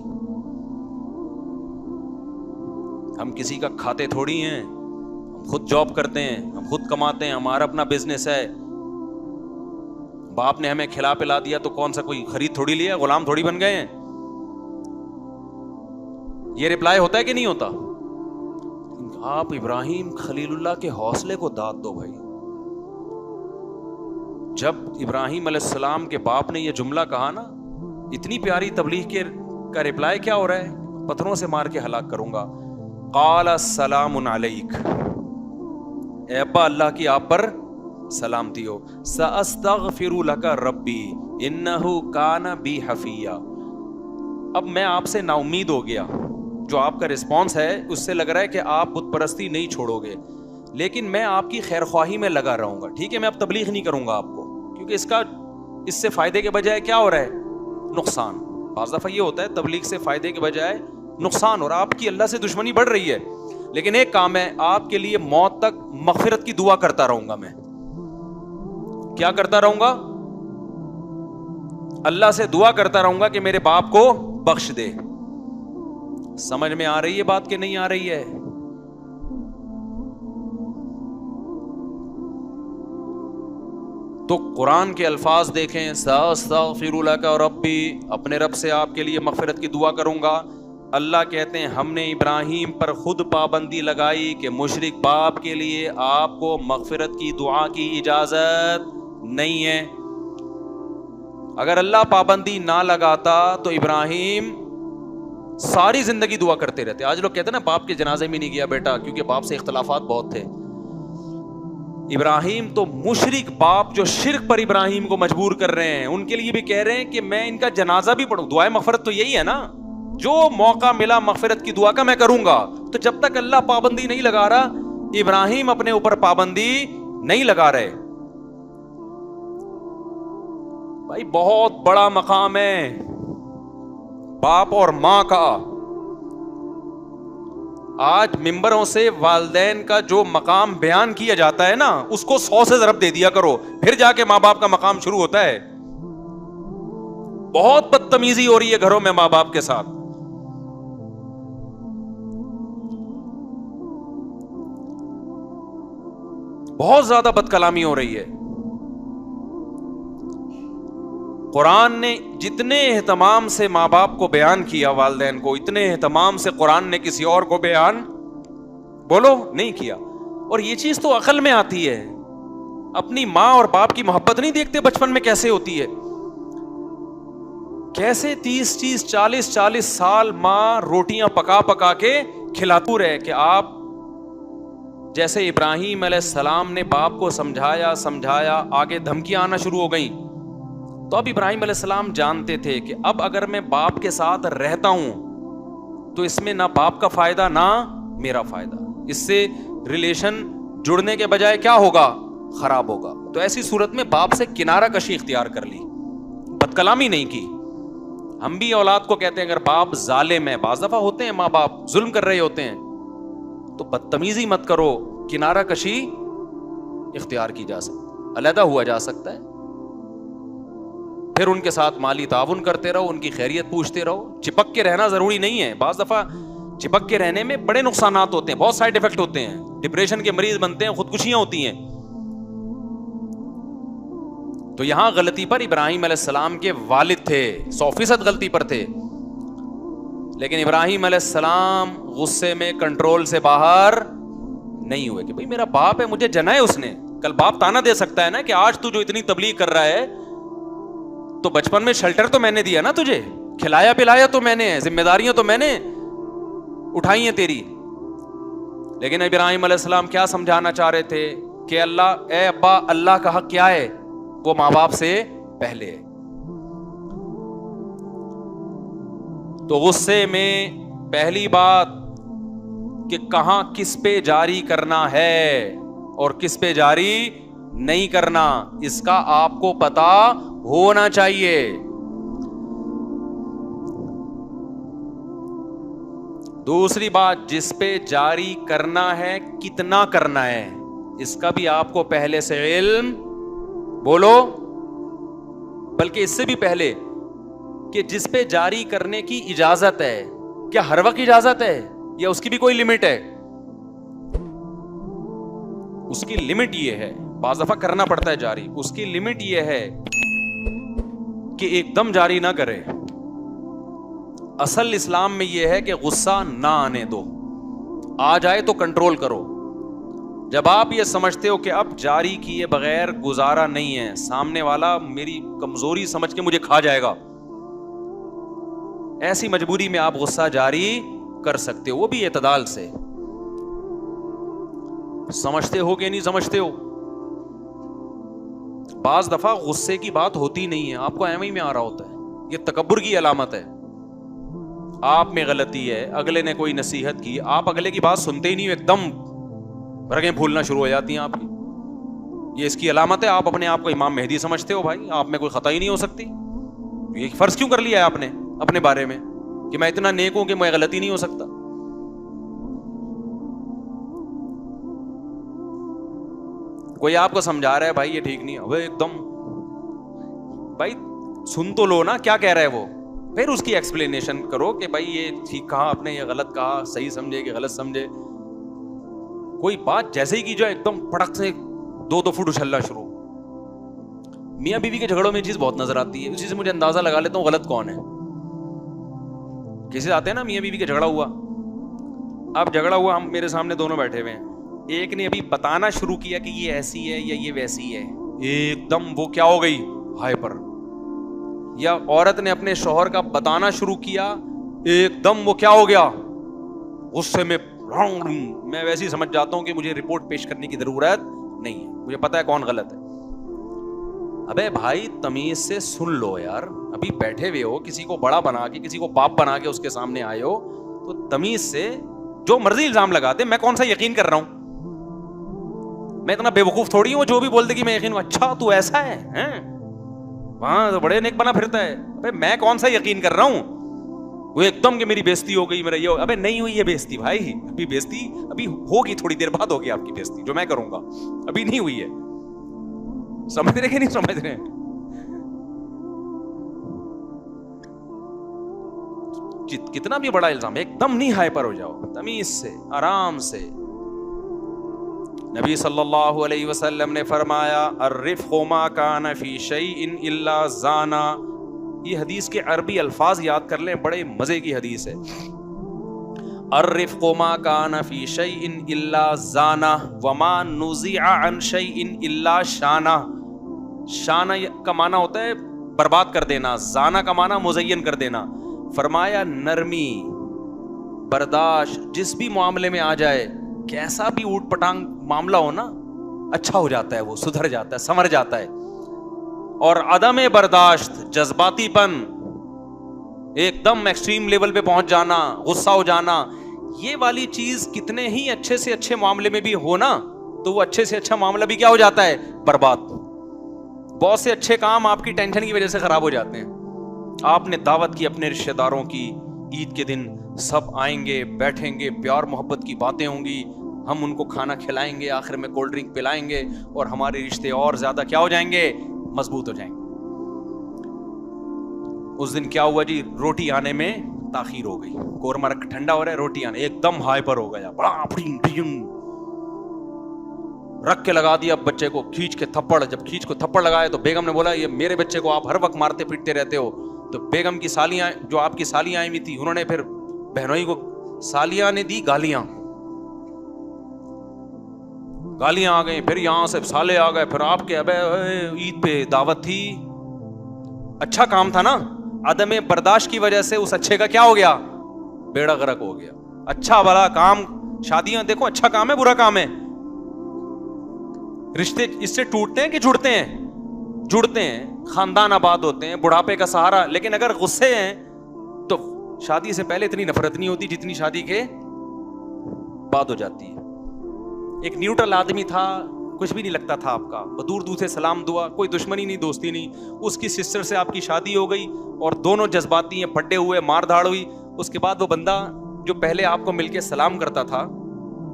Speaker 1: ہم کسی کا کھاتے تھوڑی ہیں, ہم خود جاب کرتے ہیں, ہم خود کماتے ہیں, ہمارا اپنا بزنس ہے, باپ نے ہمیں کھلا پلا دیا تو کون سا کوئی خرید تھوڑی لیا, غلام تھوڑی بن گئے ہیں. یہ رپلائی ہوتا ہے کہ نہیں ہوتا؟ آپ ابراہیم خلیل اللہ کے حوصلے کو داد دو بھائی. جب ابراہیم علیہ السلام کے باپ نے یہ جملہ کہا نا, اتنی پیاری تبلیغ کا رپلائی کیا ہو رہا ہے؟ پتھروں سے مار کے ہلاک کروں گا. قال السلام علیک, اے ابا اللہ کی آپ پر سلامتی ہو. ساستغفر لک ربی انہ کان بی حفیہ. اب میں آپ سے نا امید ہو گیا, جو آپ کا رسپانس ہے اس سے لگ رہا ہے کہ آپ بت پرستی نہیں چھوڑو گے, لیکن میں آپ کی خیر خواہی میں لگا رہوں گا. ٹھیک ہے, میں اب تبلیغ نہیں کروں گا آپ کو, کیونکہ اس سے فائدے کے بجائے کیا ہو رہا ہے؟ نقصان. بعض دفعہ یہ ہوتا ہے تبلیغ سے فائدے کے بجائے نقصان, اور آپ کی اللہ سے دشمنی بڑھ رہی ہے. لیکن ایک کام ہے, آپ کے لیے موت تک مغفرت کی دعا کرتا رہوں گا. میں کیا کرتا رہوں گا؟ اللہ سے دعا کرتا رہوں گا کہ میرے باپ کو بخش دے. سمجھ میں آ رہی ہے بات کہ نہیں آ رہی ہے؟ تو قرآن کے الفاظ دیکھیں, ساستغفر لک ربی, اپنے رب سے آپ کے لیے مغفرت کی دعا کروں گا. اللہ کہتے ہیں ہم نے ابراہیم پر خود پابندی لگائی کہ مشرک باپ کے لیے آپ کو مغفرت کی دعا کی اجازت نہیں ہے. اگر اللہ پابندی نہ لگاتا تو ابراہیم ساری زندگی دعا کرتے رہتے. آج لوگ کہتے ہیں نا باپ کے جنازے میں نہیں گیا بیٹا, کیونکہ باپ سے اختلافات بہت تھے. ابراہیم تو مشرک باپ جو شرک پر ابراہیم کو مجبور کر رہے ہیں, ان کے لیے بھی کہہ رہے ہیں کہ میں ان کا جنازہ بھی پڑھوں. دعائے مغفرت تو یہی ہے نا, جو موقع ملا مغفرت کی دعا کا میں کروں گا. تو جب تک اللہ پابندی نہیں لگا رہا, ابراہیم اپنے اوپر پابندی نہیں لگا رہے. بھائی بہت بڑا مقام ہے باپ اور ماں کا. آج ممبروں سے والدین کا جو مقام بیان کیا جاتا ہے نا, اس کو 100 سے ضرب دے دیا کرو, پھر جا کے ماں باپ کا مقام شروع ہوتا ہے. بہت بدتمیزی ہو رہی ہے گھروں میں ماں باپ کے ساتھ. بہت زیادہ بد کلامی ہو رہی ہے. قرآن نے جتنے اہتمام سے ماں باپ کو بیان کیا والدین کو, اتنے اہتمام سے قرآن نے کسی اور کو بیان بولو نہیں کیا. اور یہ چیز تو عقل میں آتی ہے. اپنی ماں اور باپ کی محبت نہیں دیکھتے بچپن میں کیسے ہوتی ہے؟ کیسے 30 40 سال ماں روٹیاں پکا پکا کے کھلاتی رہے کہ آپ جیسے ابراہیم علیہ السلام نے باپ کو سمجھایا, آگے دھمکیاں آنا شروع ہو گئیں. تو اب ابراہیم علیہ السلام جانتے تھے کہ اب اگر میں باپ کے ساتھ رہتا ہوں تو اس میں نہ باپ کا فائدہ نہ میرا فائدہ. اس سے ریلیشن جڑنے کے بجائے کیا ہوگا؟ خراب ہوگا. تو ایسی صورت میں باپ سے کنارہ کشی اختیار کر لی, بد کلامی نہیں کی. ہم بھی اولاد کو کہتے ہیں اگر باپ ظالم ہے, بعض دفعہ ہوتے ہیں ماں باپ ظلم کر رہے ہوتے ہیں, تو بدتمیزی مت کرو, کنارہ کشی اختیار کی جا سکتی, علیحدہ ہوا جا سکتا ہے. پھر ان کے ساتھ مالی تعاون کرتے رہو, ان کی خیریت پوچھتے رہو. چپک کے رہنا ضروری نہیں ہے. بعض دفعہ چپک کے رہنے میں بڑے نقصانات ہوتے ہیں, بہت سائیڈ ایفیکٹ ہوتے ہیں, ڈپریشن کے مریض بنتے ہیں, خودکشیاں ہوتی ہیں. تو یہاں غلطی پر ابراہیم علیہ السلام کے والد تھے, 100% غلطی پر تھے. لیکن ابراہیم علیہ السلام غصے میں کنٹرول سے باہر نہیں ہوئے کہ بھئی میرا باپ ہے, مجھے جنا ہے اس نے. کل باپ تانا دے سکتا ہے نا کہ آج تو جو اتنی تبلیغ کر رہا ہے تو بچپن میں شیلٹر تو میں نے دیا نا تجھے, کھلایا پلایا تو میں نے, ذمہ داریاں تو میں نے اٹھائی ہیں تیری. لیکن ابراہیم علیہ السلام کیا سمجھانا چاہ رہے تھے کہ اللہ, اے ابا اللہ کا حق کیا ہے؟ وہ ماں باپ سے پہلے. تو غصے میں پہلی بات کہ کہاں کس پہ جاری کرنا ہے اور کس پہ جاری نہیں کرنا, اس کا آپ کو پتا ہونا چاہیے. دوسری بات, جس پہ جاری کرنا ہے کتنا کرنا ہے, اس کا بھی آپ کو پہلے سے علم بولو. بلکہ اس سے بھی پہلے کہ جس پہ جاری کرنے کی اجازت ہے, کیا ہر وقت اجازت ہے یا اس کی بھی کوئی لمٹ ہے؟ اس کی لمٹ یہ ہے, بعض دفعہ کرنا پڑتا ہے جاری, اس کی لمٹ یہ ہے کہ ایک دم جاری نہ کرے. اصل اسلام میں یہ ہے کہ غصہ نہ آنے دو, آ جائے تو کنٹرول کرو. جب آپ یہ سمجھتے ہو کہ اب جاری کیے بغیر گزارا نہیں ہے, سامنے والا میری کمزوری سمجھ کے مجھے کھا جائے گا, ایسی مجبوری میں آپ غصہ جاری کر سکتے ہو, وہ بھی اعتدال سے. سمجھتے ہو کہ نہیں سمجھتے ہو؟ بعض دفعہ غصے کی بات ہوتی نہیں ہے, آپ کو ایویں میں آ رہا ہوتا ہے, یہ تکبر کی علامت ہے. آپ میں غلطی ہے, اگلے نے کوئی نصیحت کی, آپ اگلے کی بات سنتے ہی نہیں, ایک دم رگیں پھولنا شروع ہو جاتی ہیں آپ کی, یہ اس کی علامت ہے. آپ اپنے آپ کو امام مہدی سمجھتے ہو, بھائی آپ میں کوئی خطا ہی نہیں ہو سکتی. یہ فرض کیوں کر لیا ہے آپ نے اپنے بارے میں کہ میں اتنا نیک ہوں کہ میں غلطی نہیں ہو سکتا؟ کوئی آپ کو سمجھا رہا ہے بھائی یہ ٹھیک نہیں ہے, ابے ایک دم بھائی سن تو لو نا کیا کہہ رہا ہے وہ, پھر اس کی ایکسپلینیشن کرو کہ بھائی یہ ٹھیک کہا آپ نے, یہ غلط کہا, صحیح سمجھے کہ غلط سمجھے. کوئی بات جیسے ہی کی جو ایک دم پڑک سے 2 فٹ اچھلنا شروع. میاں بیوی کے جھگڑوں میں یہ چیز بہت نظر آتی ہے, اسی سے مجھے اندازہ لگا لیتا ہوں غلط کون ہے. کسی آتے ہیں نا میاں بیوی کے جھگڑا ہوا, اب جھگڑا ہوا, ہم میرے سامنے دونوں بیٹھے ہوئے ہیں, ایک نے ابھی بتانا شروع کیا کہ یہ ایسی ہے یا یہ ویسی ہے, ایک دم وہ کیا ہو گئی ہائپر. یا عورت نے اپنے شوہر کا بتانا شروع کیا, ایک دم وہ کیا ہو گیا غصے میں. میں ویسے ہی سمجھ جاتا ہوں کہ مجھے رپورٹ پیش کرنے کی ضرورت نہیں ہے, مجھے پتا ہے کون غلط ہے. ابے بھائی تمیز سے سن لو یار, ابھی بیٹھے ہوئے ہو, کسی کو بڑا بنا کے, کسی کو باپ بنا کے اس کے سامنے آئے ہو, تو تمیز سے جو مرضی الزام لگا دے. میں کون سا یقین کر رہا ہوں, میں اتنا بے وقوف تھوڑی ہوں جو بھی بول دے کہ میں یقین ہوں. اچھا تو ایسا ہے, وہاں تو بڑے نیک بنا پھرتا ہے. ابے میں کون سا یقین کر رہا ہوں, وہ ایک دم کہ میری بےزتی ہو گئی, میرا یہ. ابے نہیں ہوئی ہے بےزتی بھائی, ابھی بےزتی ابھی ہوگی, تھوڑی دیر بعد ہوگی آپ کی بےزتی, جو میں کروں گا, ابھی نہیں ہوئی ہے. سمجھ رہے کہ نہیں سمجھ رہے؟ کتنا بھی بڑا الزام, ایک دم نہیں ہائپر ہو جاؤ, تمیز سے آرام سے. نبی صلی اللہ علیہ وسلم نے فرمایا الرفق ما کان فی شیء الا زانا. یہ حدیث کے عربی الفاظ یاد کر لیں, بڑے مزے کی حدیث ہے. الرفق ما کان فی شیء الا زانا وما نزع عن شیء الا شانا. شانا کا معنی ہوتا ہے برباد کر دینا, زانا کا معنی مزین کر دینا. فرمایا نرمی, برداشت جس بھی معاملے میں آ جائے, کیسا بھی اوٹ پٹانگ معاملہ ہو نا, اچھا ہو جاتا ہے, وہ سدھر جاتا ہے, سنور جاتا ہے. اور عدم برداشت, جذباتی پن, ایک دم ایکسٹریم لیول پہ پہنچ جانا, غصہ ہو جانا, یہ والی چیز کتنے ہی اچھے سے اچھے معاملے میں بھی ہو نا, تو وہ اچھے سے اچھا معاملہ بھی کیا ہو جاتا ہے, برباد. بہت سے اچھے کام آپ کی ٹینشن کی وجہ سے خراب ہو جاتے ہیں. آپ نے دعوت کی اپنے رشتہ داروں کی, عید کے دن سب آئیں گے, بیٹھیں گے, پیار محبت کی باتیں ہوں گی, ہم ان کو کھانا کھلائیں گے, آخر میں کولڈ ڈرنک پلائیں گے, اور ہمارے رشتے اور زیادہ کیا ہو جائیں گے, مضبوط ہو جائیں گے. اس دن کیا ہوا جی, روٹی آنے میں تاخیر ہو گئی, قورمہ ٹھنڈا ہو رہا ہے, روٹی آنے ایک دم ہائپر ہو گیا, رکھ کے لگا دیا بچے کو, کھینچ کے تھپڑ. جب کھینچ کو تھپڑ لگایا تو بیگم نے بولا یہ میرے بچے کو آپ ہر وقت مارتے پیٹتے رہتے ہو. تو بیگم کی سالیاں, جو آپ کی سالیاں آئی ہوئی تھی, انہوں نے پھر بہنوئی کو, سالیاں نے دی گالیاں, گالیاں آ گئی, پھر یہاں سے سالے آ گئے, پھر آپ کے ابے عید پہ دعوت تھی, اچھا کام تھا نا, عدم برداشت کی وجہ سے اس اچھے کا کیا ہو گیا, بیڑا غرق ہو گیا. اچھا بڑا کام, شادیاں دیکھو اچھا کام ہے برا کام ہے, رشتے اس سے ٹوٹتے ہیں کہ جڑتے ہیں, جڑتے ہیں, خاندان آباد ہوتے ہیں, بڑھاپے کا سہارا. لیکن اگر غصے ہیں تو شادی سے پہلے اتنی نفرت نہیں ہوتی جتنی شادی کے بعد ہو جاتی ہے. ایک نیوٹرل آدمی تھا, کچھ بھی نہیں لگتا تھا آپ کا, دور دور سے سلام دعا, کوئی دشمنی نہیں دوستی نہیں. اس کی سسٹر سے آپ کی شادی ہو گئی اور دونوں جذباتی ہیں, پھڈے ہوئے, مار دھاڑ ہوئی. اس کے بعد وہ بندہ جو پہلے آپ کو مل کے سلام کرتا تھا,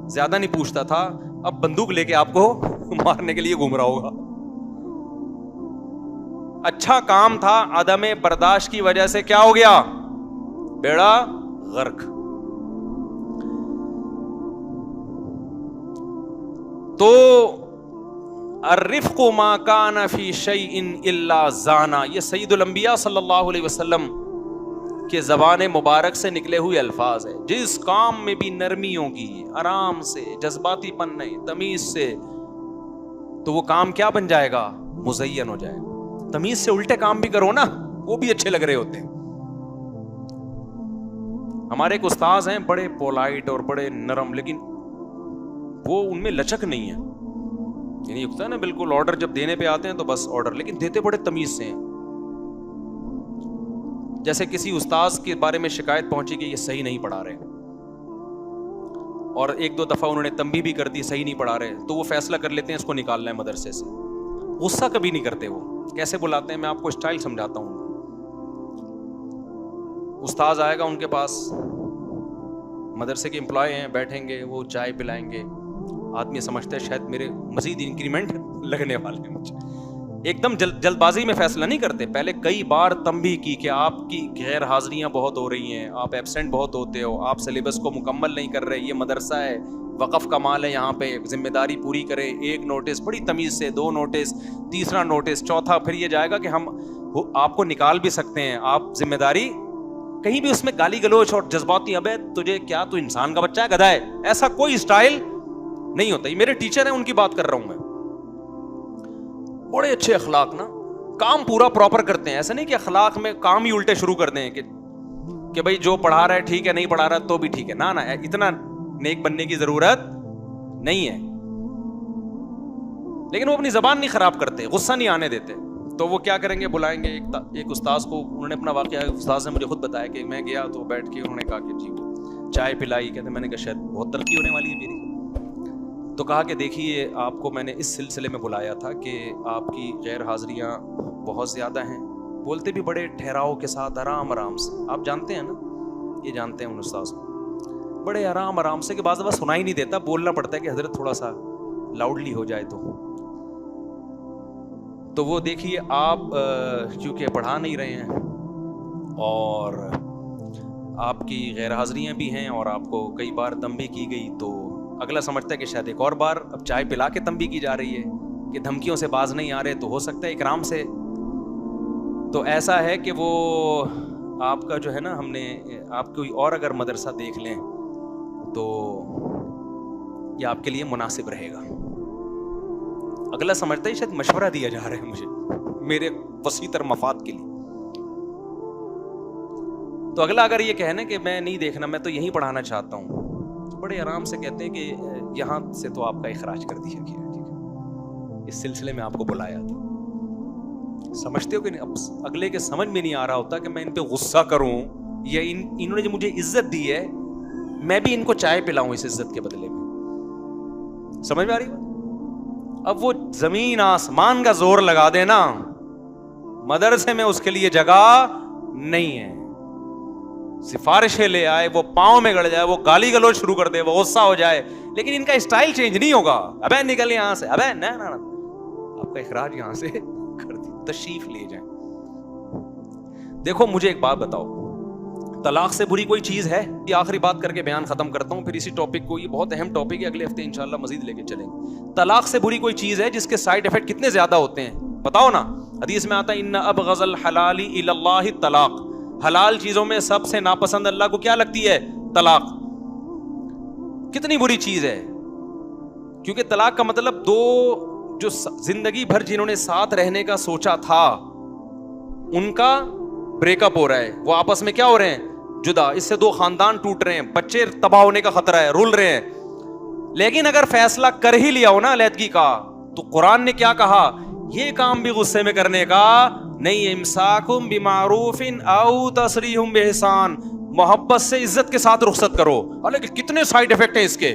Speaker 1: زیادہ نہیں پوچھتا تھا, اب بندوق لے کے آپ کو مارنے کے لیے گھوم رہا ہوگا. اچھا کام تھا, عدم برداشت کی وجہ سے کیا ہو گیا, بیڑا غرق. تو الرفق ما کان فی شیء الا زانا، یہ سید الانبیاء صلی اللہ علیہ وسلم کے زبان مبارک سے نکلے ہوئے الفاظ ہے. جس کام میں بھی نرمی ہوگی، آرام سے، جذباتی پن نہیں، تمیز سے، تو وہ کام کیا بن جائے گا؟ مزین ہو جائے گا. تمیز سے الٹے کام بھی کرو نا، وہ بھی اچھے لگ رہے ہوتے ہیں. ہمارے ایک استاذ ہیں بڑے پولائٹ اور بڑے نرم، لیکن وہ ان میں لچک نہیں ہے. یعنی ہوتا ہے نا بالکل آرڈر جب دینے پہ آتے ہیں تو بس آرڈر، لیکن دیتے بڑے تمیز سے ہیں. جیسے کسی استاذ کے بارے میں شکایت پہنچی کہ یہ صحیح نہیں پڑھا رہے، اور ایک دو دفعہ انہوں نے تنبیہ بھی کر دی صحیح نہیں پڑھا رہے، تو وہ فیصلہ کر لیتے ہیں اس کو نکالنا ہے مدرسے سے. غصہ کبھی نہیں کرتے. وہ کیسے بلاتے ہیں، میں آپ کو اسٹائل سمجھاتا ہوں. استاذ آئے گا ان کے پاس، مدرسے کے امپلائی ہیں، بیٹھیں گے، وہ چائے پلائیں گے. آدمی سمجھتا ہے شاید میرے مزید انکریمنٹ لگنے والے ہیں مجھے. ایک دم جلد بازی میں فیصلہ نہیں کرتے. پہلے کئی بار تنبیہ کی کہ آپ کی غیر حاضریاں بہت ہو رہی ہیں، آپ ایبسینٹ بہت ہوتے ہو، آپ سلیبس کو مکمل نہیں کر رہے، یہ مدرسہ ہے، وقف کا مال ہے، یہاں پہ ذمہ داری پوری کرے. ایک نوٹس بڑی تمیز سے، 2 نوٹس، تیسرا نوٹس، چوتھا، پھر یہ جائے گا کہ ہم آپ کو نکال بھی سکتے ہیں، آپ ذمہ داری. کہیں بھی اس میں گالی گلوچ اور جذباتی، ابے تجھے کیا، تو انسان کا بچہ ہے، گدھا ہے، ایسا کوئی اسٹائل نہیں ہوتا. یہ میرے ٹیچر ہیں، ان کی بات کر رہا ہوں میں. بڑے اچھے اخلاق نا، کام پورا پراپر کرتے ہیں. ایسا نہیں کہ اخلاق میں کام ہی الٹے شروع کر دیں کہ بھائی جو پڑھا رہا ہے ٹھیک ہے، نہیں پڑھا رہا تو بھی ٹھیک ہے. نا اتنا نیک بننے کی ضرورت نہیں ہے. لیکن وہ اپنی زبان نہیں خراب کرتے، غصہ نہیں آنے دیتے. تو وہ کیا کریں گے، بلائیں گے ایک استاذ کو. انہوں نے اپنا واقعہ استاذ نے مجھے خود بتایا کہ میں گیا تو بیٹھ کے انہوں نے کہا کہ جی چائے پلائی. کہتے میں نے کہا شاید بہت ترقی ہونے والی ہے میری. تو کہا کہ دیکھیے آپ کو میں نے اس سلسلے میں بلایا تھا کہ آپ کی غیر حاضریاں بہت زیادہ ہیں. بولتے بھی بڑے ٹھہراؤ کے ساتھ، آرام سے. آپ جانتے ہیں نا، یہ جانتے ہیں ان استاذ کو، بڑے آرام سے، کہ بعض دفعہ سنا ہی نہیں دیتا، بولنا پڑتا ہے کہ حضرت تھوڑا سا لاؤڈلی ہو جائے. تو وہ دیکھیے آپ چونکہ پڑھا نہیں رہے ہیں اور آپ کی غیر حاضریاں بھی ہیں اور آپ کو کئی بار تنبیہ کی گئی، تو اگلا سمجھتا ہے کہ شاید ایک اور بار اب چائے پلا کے تنبیہ کی جا رہی ہے کہ دھمکیوں سے باز نہیں آ رہے، تو ہو سکتا ہے اکرام سے. تو ایسا ہے کہ وہ آپ کا جو ہے نا، ہم نے آپ کوئی اور اگر مدرسہ دیکھ لیں تو یہ آپ کے لیے مناسب رہے گا. اگلا سمجھتا ہے شاید مشورہ دیا جا رہا ہے مجھے میرے وسیع تر مفاد کے لیے. تو اگلا اگر یہ کہنا کہ میں نہیں دیکھنا، میں تو یہیں پڑھانا چاہتا ہوں، تو بڑے آرام سے کہتے ہیں کہ یہاں سے تو آپ کا اخراج کر دیا گیا، ٹھیک ہے، اس سلسلے میں آپ کو بلایا تھا. سمجھتے ہو کہ نہیں؟ اب اگلے کے سمجھ میں نہیں آ رہا ہوتا کہ میں ان پہ غصہ کروں یا انہوں نے جو مجھے عزت دی ہے میں بھی ان کو چائے پلاؤں اس عزت کے بدلے میں. سمجھ میں آ رہی ہے؟ اب وہ زمین آسمان کا زور لگا دینا، مدرسے میں اس کے لیے جگہ نہیں ہے. سفارشیں لے آئے، وہ پاؤں میں گڑ جائے، وہ گالی گلوچ شروع کر دے، وہ غصہ ہو جائے، لیکن ان کا اسٹائل چینج نہیں ہوگا. ابے نکل یہاں سے، ابے نہ آپ کا اخراج یہاں سے کر دی، تشریف لے جائیں. دیکھو مجھے ایک بات بتاؤ، طلاق سے بری کوئی چیز ہے؟ یہ آخری بات کر کے بیان ختم کرتا ہوں، پھر اسی ٹاپک کو، یہ بہت اہم ٹاپک ہے، اگلے ہفتے انشاءاللہ مزید لے کے چلیں گے. طلاق سے بری کوئی چیز ہے جس کے سائیڈ ایفیکٹ کتنے زیادہ ہوتے ہیں؟ بتاؤ نا. حدیث میں آتا ہے ان ابغض الحلال الی اللہ الطلاق، حلال چیزوں میں سب سے ناپسند اللہ کو کیا لگتی ہے؟ طلاق. کتنی بری چیز ہے، کیونکہ طلاق کا مطلب دو جو زندگی بھر جنہوں نے ساتھ رہنے کا سوچا تھا ان کا بریک اپ ہو رہا ہے، وہ آپس میں کیا ہو رہے ہیں؟ جدا. اس سے 2 خاندان ٹوٹ رہے ہیں، بچے تباہ ہونے کا خطرہ ہے، رول رہے ہیں. لیکن اگر فیصلہ کر ہی لیا ہو نا علیحدگی کا، تو قرآن نے کیا کہا؟ یہ کام بھی غصے میں کرنے کا نہیں. امساکم بمعروف او تسریح باحسان، محبت سے عزت کے ساتھ رخصت کرو. لیکن کتنے سائیڈ ایفیکٹ ہیں اس کے.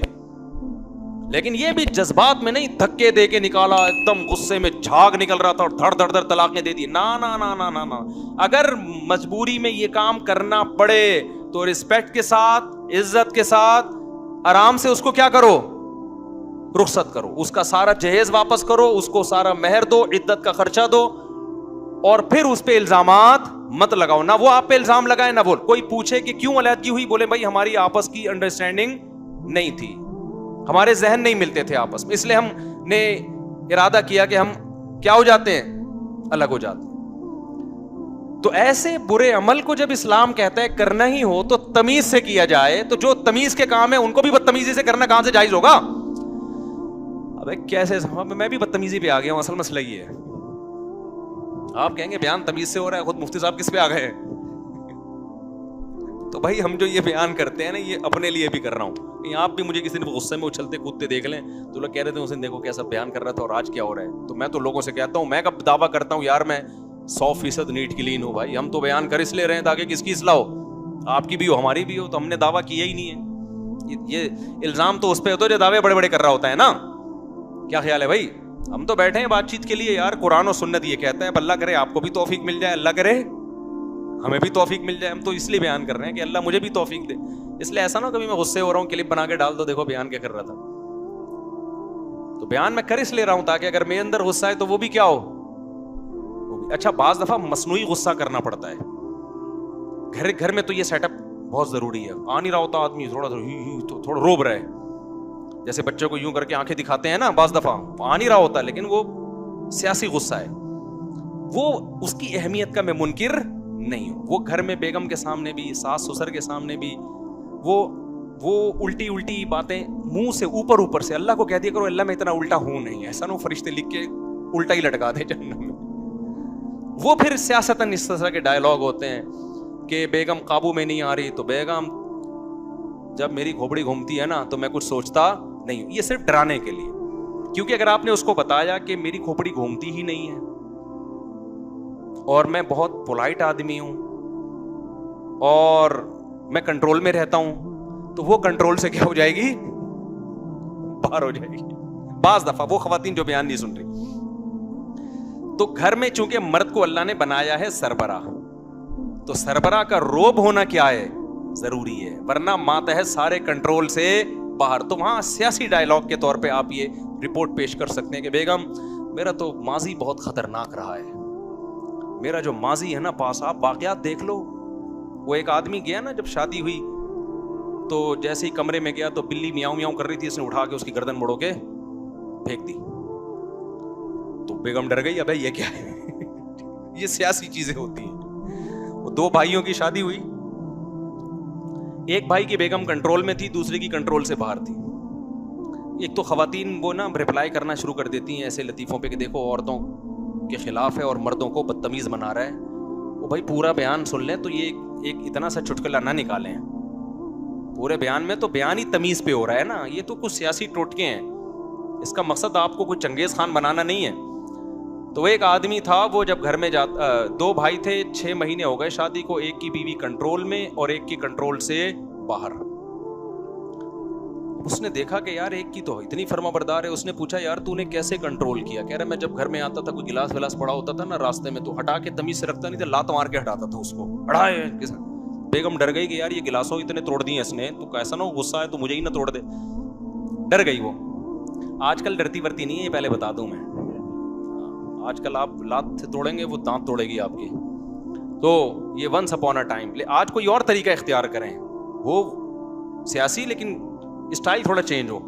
Speaker 1: لیکن یہ بھی جذبات میں نہیں دھکے دے کے نکالا، ایک دم غصے میں جھاگ نکل رہا تھا اور دھڑ دھڑ دھڑ طلاقیں دے دی. نا نا نا نا نا نا. اگر مجبوری میں یہ کام کرنا پڑے تو رسپیکٹ کے ساتھ، عزت کے ساتھ، آرام سے اس کو کیا کرو؟ رخصت کرو. اس کا سارا جہیز واپس کرو، اس کو سارا مہر دو، عدت کا خرچہ دو، اور پھر اس پہ الزامات مت لگاؤ. نہ وہ آپ پہ الزام لگائے، نہ وہ کوئی پوچھے کہ کیوں علیحدگی ہوئی، بولے بھائی ہماری آپس کی انڈرسٹینڈنگ نہیں تھی. ہمارے ذہن نہیں ملتے تھے آپس میں، اس لیے ہم نے ارادہ کیا کہ ہم کیا ہو جاتے ہیں، الگ ہو جاتے ہیں. تو ایسے برے عمل کو جب اسلام کہتا ہے کرنا ہی ہو تو تمیز سے کیا جائے، تو جو تمیز کے کام ہے ان کو بھی بدتمیزی سے کرنا کہاں سے جائز ہوگا؟ ابے کیسے، میں بھی بدتمیزی پہ آ گیا ہوں، اصل مسئلہ یہ ہے. آپ کہیں گے بیان تمیز سے ہو رہا ہے، خود مفتی صاحب کس پہ آ گئے ہیں؟ تو بھائی ہم جو یہ بیان کرتے ہیں نا، یہ اپنے لیے بھی کر رہا ہوں. آپ بھی مجھے کسی دن غصے میں اچھلتے کودتے دیکھ لیں تو لوگ کہہ رہے تھے اس دن دیکھو کیسا بیان کر رہا تھا اور آج کیا ہو رہا ہے. تو میں تو لوگوں سے کہتا ہوں، میں کب دعویٰ کرتا ہوں یار میں 100% نیٹ کلین ہوں. بھائی ہم تو بیان کر اس لیے رہے ہیں تاکہ کس کی اصلاح ہو، آپ کی بھی ہو ہماری بھی ہو. تو ہم نے دعویٰ کیا ہی نہیں ہے. یہ الزام تو اس پہ ہوتا ہے جو دعوے بڑے بڑے کر رہا ہوتا ہے نا. کیا خیال ہے بھائی؟ ہم تو بیٹھے ہیں بات چیت کے لیے یار. قرآن و سنت یہ کہتا ہے، اب اللہ کرے آپ کو بھی توفیق مل جائے، اللہ کرے ہمیں بھی توفیق مل جائے. ہم تو اس لیے بیان کر رہے ہیں کہ اللہ مجھے بھی توفیق دے. اس لیے ایسا نہ کبھی میں غصے ہو رہا ہوں کلپ بنا کے ڈال دو دیکھو بیان کیا کر رہا تھا. تو بیان میں کر اس لیے رہا ہوں تاکہ اگر میرے اندر غصہ ہے تو وہ بھی کیا ہو. اچھا بعض دفعہ مصنوعی غصہ کرنا پڑتا ہے. گھر میں تو یہ سیٹ اپ بہت ضروری ہے. آ نہیں رہا ہوتا آدمی تھوڑا روب رہا ہے، جیسے بچوں کو یوں کر کے آنکھیں دکھاتے ہیں نا، بعض دفعہ آ نہیں رہا ہوتا لیکن وہ سیاسی غصہ ہے. وہ اس کی اہمیت کا میں منکر نہیں ہوں. وہ گھر میں بیگم کے سامنے بھی، ساس سسر کے سامنے بھی وہ الٹی باتیں منہ سے اوپر سے اللہ کو کہہ دیا کرو اللہ میں اتنا الٹا ہوں نہیں، ایسا نہ فرشتے لکھ کے الٹا ہی لٹکا دے جہنم میں. وہ پھر سیاستاً اس طرح کے ڈائلاگ ہوتے ہیں کہ بیگم قابو میں نہیں آ رہی تو بیگم جب میری کھوپڑی گھومتی ہے نا تو میں کچھ سوچتا نہیں ہوں. یہ صرف ڈرانے کے لیے، کیونکہ اگر آپ نے اس کو بتایا کہ میری کھوپڑی گھومتی ہی نہیں ہے اور میں بہت پولائٹ آدمی ہوں اور میں کنٹرول میں رہتا ہوں، تو وہ کنٹرول سے کیا ہو جائے گی، باہر ہو جائے گی. بعض دفعہ وہ خواتین جو بیان نہیں سن رہی. تو گھر میں چونکہ مرد کو اللہ نے بنایا ہے سربراہ، تو سربراہ کا روب ہونا کیا ہے، ضروری ہے، ورنہ ماتحت سارے کنٹرول سے باہر. تو وہاں سیاسی ڈائلاگ کے طور پہ آپ یہ رپورٹ پیش کر سکتے ہیں کہ بیگم میرا تو ماضی بہت خطرناک رہا ہے، میرا جو ماضی ہے نا پاس، آپ واقعات دیکھ لو. وہ ایک آدمی گیا نا جب شادی ہوئی تو جیسے ہی کمرے میں گیا تو بلی میاؤں میاؤں کر رہی تھی، اس نے اٹھا کے اس کی گردن مڑو کے پھینک دی. تو بیگم ڈر گئی، ابے یہ کیا ہے. یہ سیاسی چیزیں ہوتی ہیں. وہ دو بھائیوں کی شادی ہوئی، ایک بھائی کی بیگم کنٹرول میں تھی، دوسرے کی کنٹرول سے باہر تھی. ایک تو خواتین وہ نا رپلائی کرنا شروع کر دیتی ہیں ایسے لطیفوں پہ کہ دیکھو عورتوں کے خلاف ہے اور مردوں کو بدتمیز بنا رہا ہے. وہ بھائی پورا بیان سن لیں تو یہ ایک اتنا سا چٹکلا نہ نکالیں. پورے بیان میں تو بیان ہی تمیز پہ ہو رہا ہے نا. یہ تو کچھ سیاسی ٹوٹکے ہیں، اس کا مقصد آپ کو کوئی چنگیز خان بنانا نہیں ہے. تو ایک آدمی تھا، وہ جب گھر میں دو بھائی تھے، 6 مہینے ہو گئے شادی کو، ایک کی بیوی کنٹرول میں اور ایک کی کنٹرول سے باہر. اس نے دیکھا کہ یار ایک کی تو اتنی فرما بردار ہے. اس نے پوچھا یار تو نے کیسے کنٹرول کیا؟ کہہ رہا میں جب گھر میں آتا تھا کوئی گلاس ولاس پڑا ہوتا تھا نا راستے میں تو ہٹا کے تمیز سے رکھتا نہیں تھا، لات مار کے ہٹاتا تھا اس کو. اڑائے. بیگم ڈر گئی کہ یار یہ گلاسوں اتنے توڑ دیے اس نے، تو کیسا نہ غصہ ہے تو مجھے ہی نہ توڑ دے. ڈر گئی وہ. آج کل ڈرتی ورتی نہیں ہے، یہ پہلے بتا دوں میں. آج کل آپ لات سے توڑیں گے وہ دانت توڑے گی آپ کی. تو یہ ونس اپون اے ٹائم. آج کوئی اور طریقہ اختیار کریں، وہ سیاسی لیکن اسٹائل تھوڑا چینج ہو.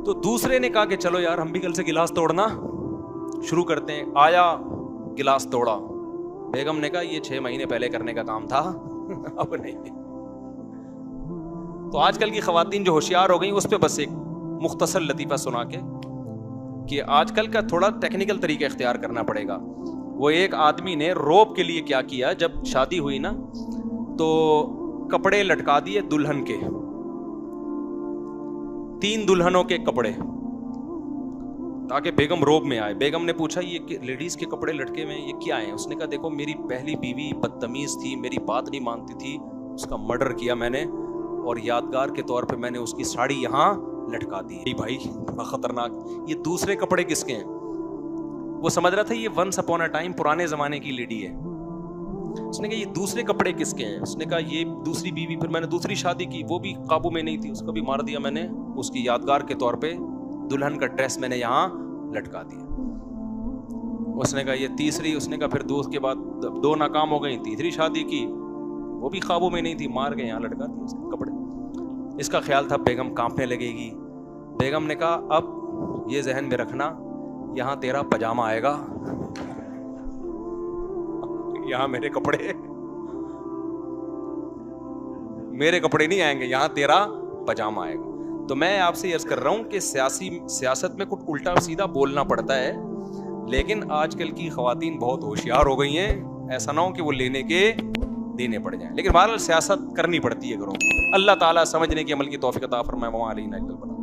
Speaker 1: تو دوسرے نے کہا کہ چلو یار ہم بھی کل سے گلاس توڑنا شروع کرتے ہیں. آیا گلاس توڑا. بیگم نے کہا یہ 6 مہینے پہلے کرنے کا کام تھا اب نہیں. تو آج کل کی خواتین جو ہوشیار ہو گئی اس پہ بس ایک مختصر لطیفہ سنا کے کہ آج کل کا تھوڑا ٹیکنیکل طریقہ اختیار کرنا پڑے گا. وہ ایک آدمی نے روب کے لیے کیا کیا، جب شادی ہوئی نا تو کپڑے لٹکا دیے دلہن کے، 3 دلہنوں کے کپڑے، تاکہ بیگم روب میں آئے. بیگم نے پوچھا یہ لیڈیز کے کپڑے لٹکے ہوئے یہ کیا ہیں؟ اس نے کہا دیکھو میری پہلی بیوی بدتمیز تھی، میری بات نہیں مانتی تھی، اس کا مرڈر کیا میں نے اور یادگار کے طور پہ میں نے اس کی ساڑی یہاں لٹکا دی. بھائی بڑا خطرناک. یہ دوسرے کپڑے کس کے ہیں؟ وہ سمجھ رہا تھا یہ ونس اپون اے ٹائم پرانے زمانے کی لیڈی ہے. اس نے کہا یہ دوسرے کپڑے کس کے ہیں؟ اس نے کہا یہ دوسری بیوی، پھر میں نے دوسری شادی کی، وہ بھی قابو میں نہیں تھی، اس کو بھی مار دیا میں نے، اس کی یادگار کے طور پہ دلہن کا ڈریس میں نے یہاں لٹکا دیا. اس نے کہا یہ تیسری. اس نے کہا پھر دوست کے بعد 2 ناکام ہو گئی، تیسری شادی کی، وہ بھی قابو میں نہیں تھی، مار کے یہاں لٹکا دیا اس کے کپڑے. اس کا خیال تھا بیگم کانپنے لگے گی. بیگم نے کہا اب یہ ذہن میں رکھنا, یہاں تیرا پاجامہ آئے گا, یہاں میرے کپڑے نہیں آئیں گے, یہاں تیرا پاجامہ آئے گا. تو میں آپ سے عرض کر رہا ہوں کہ سیاست میں کچھ الٹا سیدھا بولنا پڑتا ہے, لیکن آج کل کی خواتین بہت ہوشیار ہو گئی ہیں, ایسا نہ ہو کہ وہ لینے کے دینے پڑ جائیں. لیکن بہرحال سیاست کرنی پڑتی ہے گھروں. اللہ تعالیٰ سمجھنے کی عمل کی توفیق عطا فرمائے. وما علینا الا البلاغ.